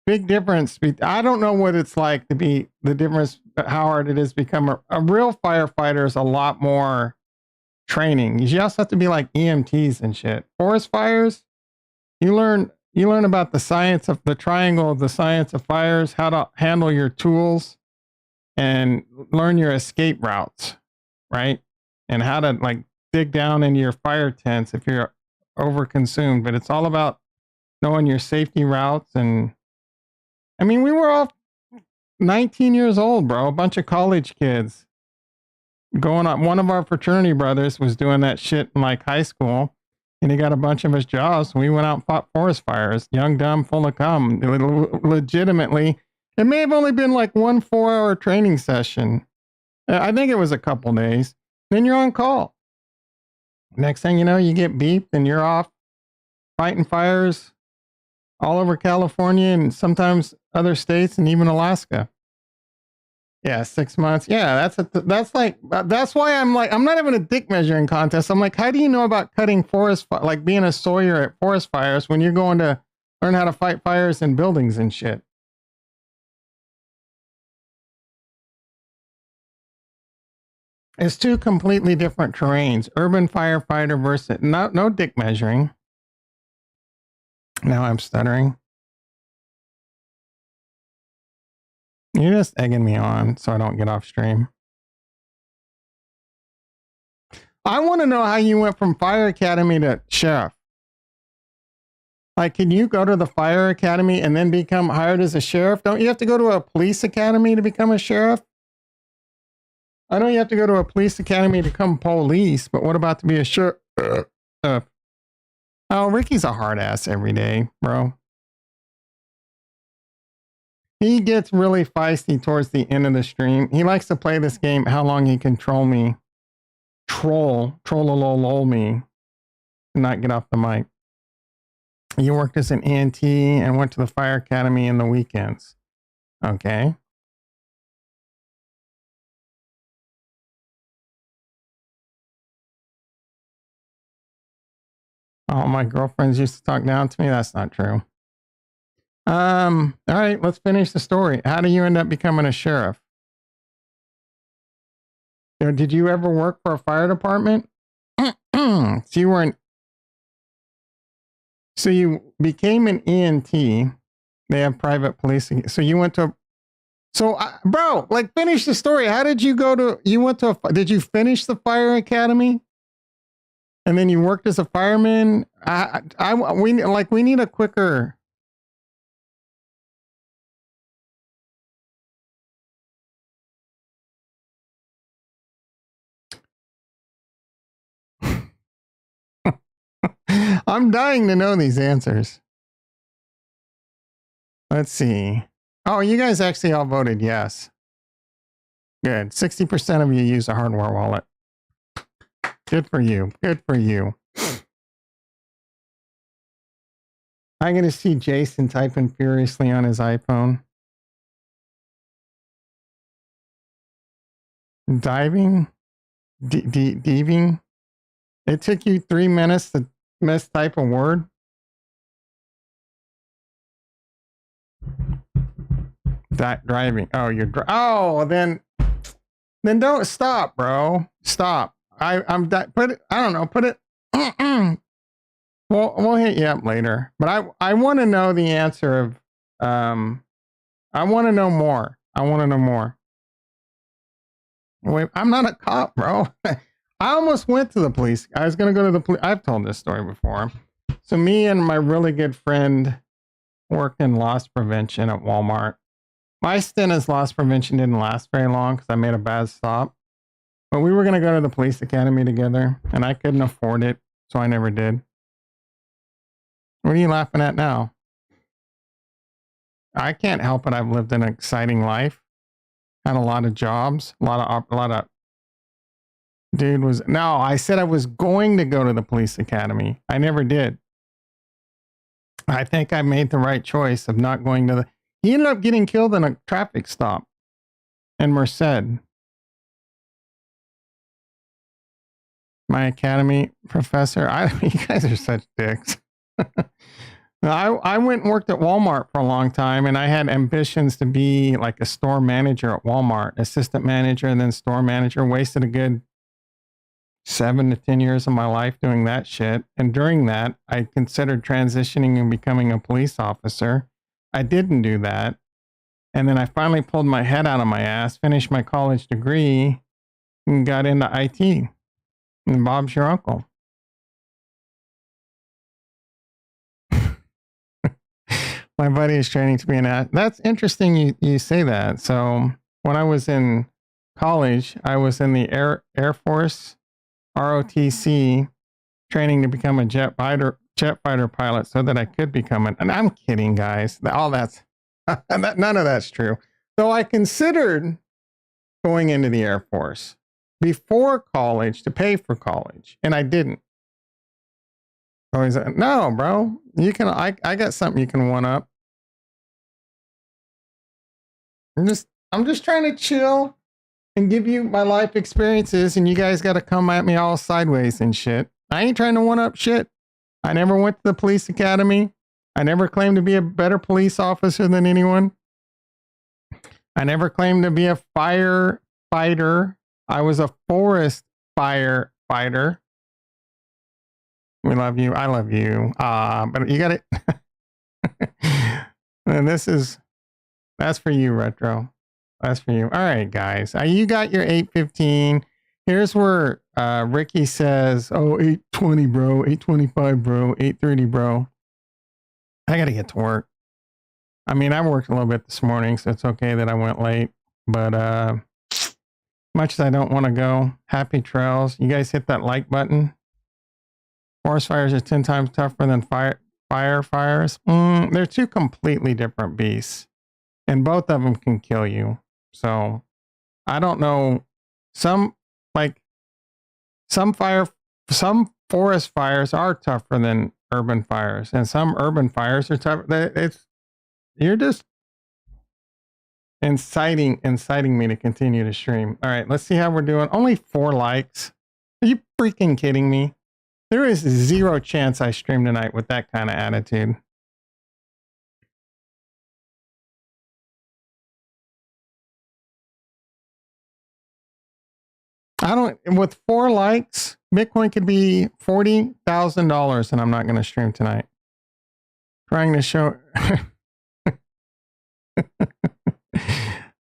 big difference. I don't know what it's like to be the difference, how hard it is to become a real firefighter is a lot more training. You also have to be like EMTs and shit. Forest fires, you learn about the science of the triangle of the science of fires, how to handle your tools and learn your escape routes, right? And how to like dig down into your fire tents if you're overconsumed. But it's all about knowing your safety routes. And I mean, we were all 19 years old, bro, a bunch of college kids going on. One of our fraternity brothers was doing that shit in like high school, and he got a bunch of his jobs. We went out and fought forest fires, young, dumb, full of cum. Legitimately, it may have only been like 1 4-hour training session. I think it was a couple days. Then you're on call. Next thing you know, you get beeped and you're off fighting fires all over California and sometimes other states and even Alaska. Yeah, 6 months. Yeah, that's why I'm not having a dick measuring contest. I'm like, how do you know about cutting like being a sawyer at forest fires when you're going to learn how to fight fires in buildings and shit? It's two completely different terrains. Urban firefighter versus no dick measuring. Now I'm stuttering. You're just egging me on so I don't get off stream. I want to know how you went from fire academy to sheriff. Like, can you go to the fire academy and then become hired as a sheriff? Don't you have to go to a police academy to become a sheriff? I know you have to go to a police academy to become police, but what about to be a sheriff? Oh, Ricky's a hard ass every day, bro. He gets really feisty towards the end of the stream. He likes to play this game, how long he can troll me. troll me, and not get off the mic. You worked as an ENT and went to the fire academy in the weekends. Okay. All my girlfriends used to talk down to me. That's not true. All right, let's finish the story. How do you end up becoming a sheriff? Did you ever work for a fire department? So you weren't. So you became an ENT. They have private policing. So you went to. So, bro, like, finish the story. How did you go to? You went to. Did you finish the fire academy? And then you worked as a fireman. We need a quicker. I'm dying to know these answers. Let's see. Oh, you guys actually all voted yes. Good. 60% of you use a hardware wallet. Good for you. Good for you. I'm going to see Jason typing furiously on his iPhone. Diving? Diving? It took you 3 minutes to mistype a word? That driving. Oh, you're then don't stop, bro. Stop. Put it. I don't know. Put it. We'll hit you up later. But I want to know the answer of. I want to know more. I want to know more. Wait, I'm not a cop, bro. I almost went to the police. I was going to go to the police. I've told this story before. So me and my really good friend worked in loss prevention at Walmart. My stint as loss prevention didn't last very long because I made a bad stop. But we were going to go to the police academy together, and I couldn't afford it, so I never did. What are you laughing at now? I can't help it. I've lived an exciting life, had a lot of jobs, a lot of. Dude was no. I said I was going to go to the police academy. I never did. I think I made the right choice of not going to the. He ended up getting killed in a traffic stop in Merced. My academy professor. You guys are such dicks. I went and worked at Walmart for a long time, and I had ambitions to be like a store manager at Walmart, assistant manager, and then store manager. Wasted a good 7 to 10 years of my life doing that shit. And during that, I considered transitioning and becoming a police officer. I didn't do that. And then I finally pulled my head out of my ass, finished my college degree, and got into IT. And Bob's your uncle. My buddy is training to be an ad. That's interesting you say that. So when I was in college, I was in the Air Force ROTC training to become a jet fighter pilot so that I could become an. And I'm kidding, guys. All that's none of that's true. So I considered going into the Air Force before college to pay for college, and I didn't. So he's like, no, bro, you can. I got something you can one up. I'm just trying to chill and give you my life experiences, and you guys got to come at me all sideways and shit. I ain't trying to one up shit. I never went to the police academy. I never claimed to be a better police officer than anyone. I never claimed to be a firefighter. I was a forest firefighter. We love you. I love you. But you got it. And that's for you, Retro. That's for you. All right, guys. You got your 815. Here's where Ricky says, oh, 820, bro. 825, bro. 830, bro. I got to get to work. I mean, I worked a little bit this morning, so it's okay that I went late. But much as I don't want to go, happy trails. You guys hit that like button. Forest fires are 10 times tougher than fire fires. They're two completely different beasts. And both of them can kill you. So, I don't know. Some, like, some forest fires are tougher than urban fires, and some urban fires are tougher. You're just inciting me to continue to stream. All right, let's see how we're doing. Only 4 likes. Are you freaking kidding me? There is 0 chance I stream tonight with that kind of attitude. With 4 likes, Bitcoin could be $40,000 and I'm not going to stream tonight. Trying to show.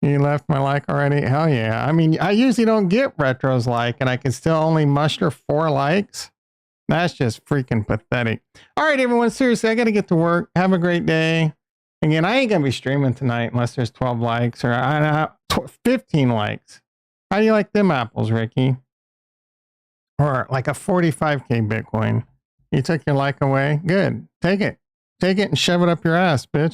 You left my like already? Hell yeah. I mean, I usually don't get Retro's like, and I can still only muster 4 likes. That's just freaking pathetic. All right, everyone. Seriously, I got to get to work. Have a great day. Again, I ain't going to be streaming tonight unless there's 12 likes or 15 likes. How do you like them apples, Ricky? Or like a 45K Bitcoin. You took your like away? Good. Take it. Take it and shove it up your ass, bitch.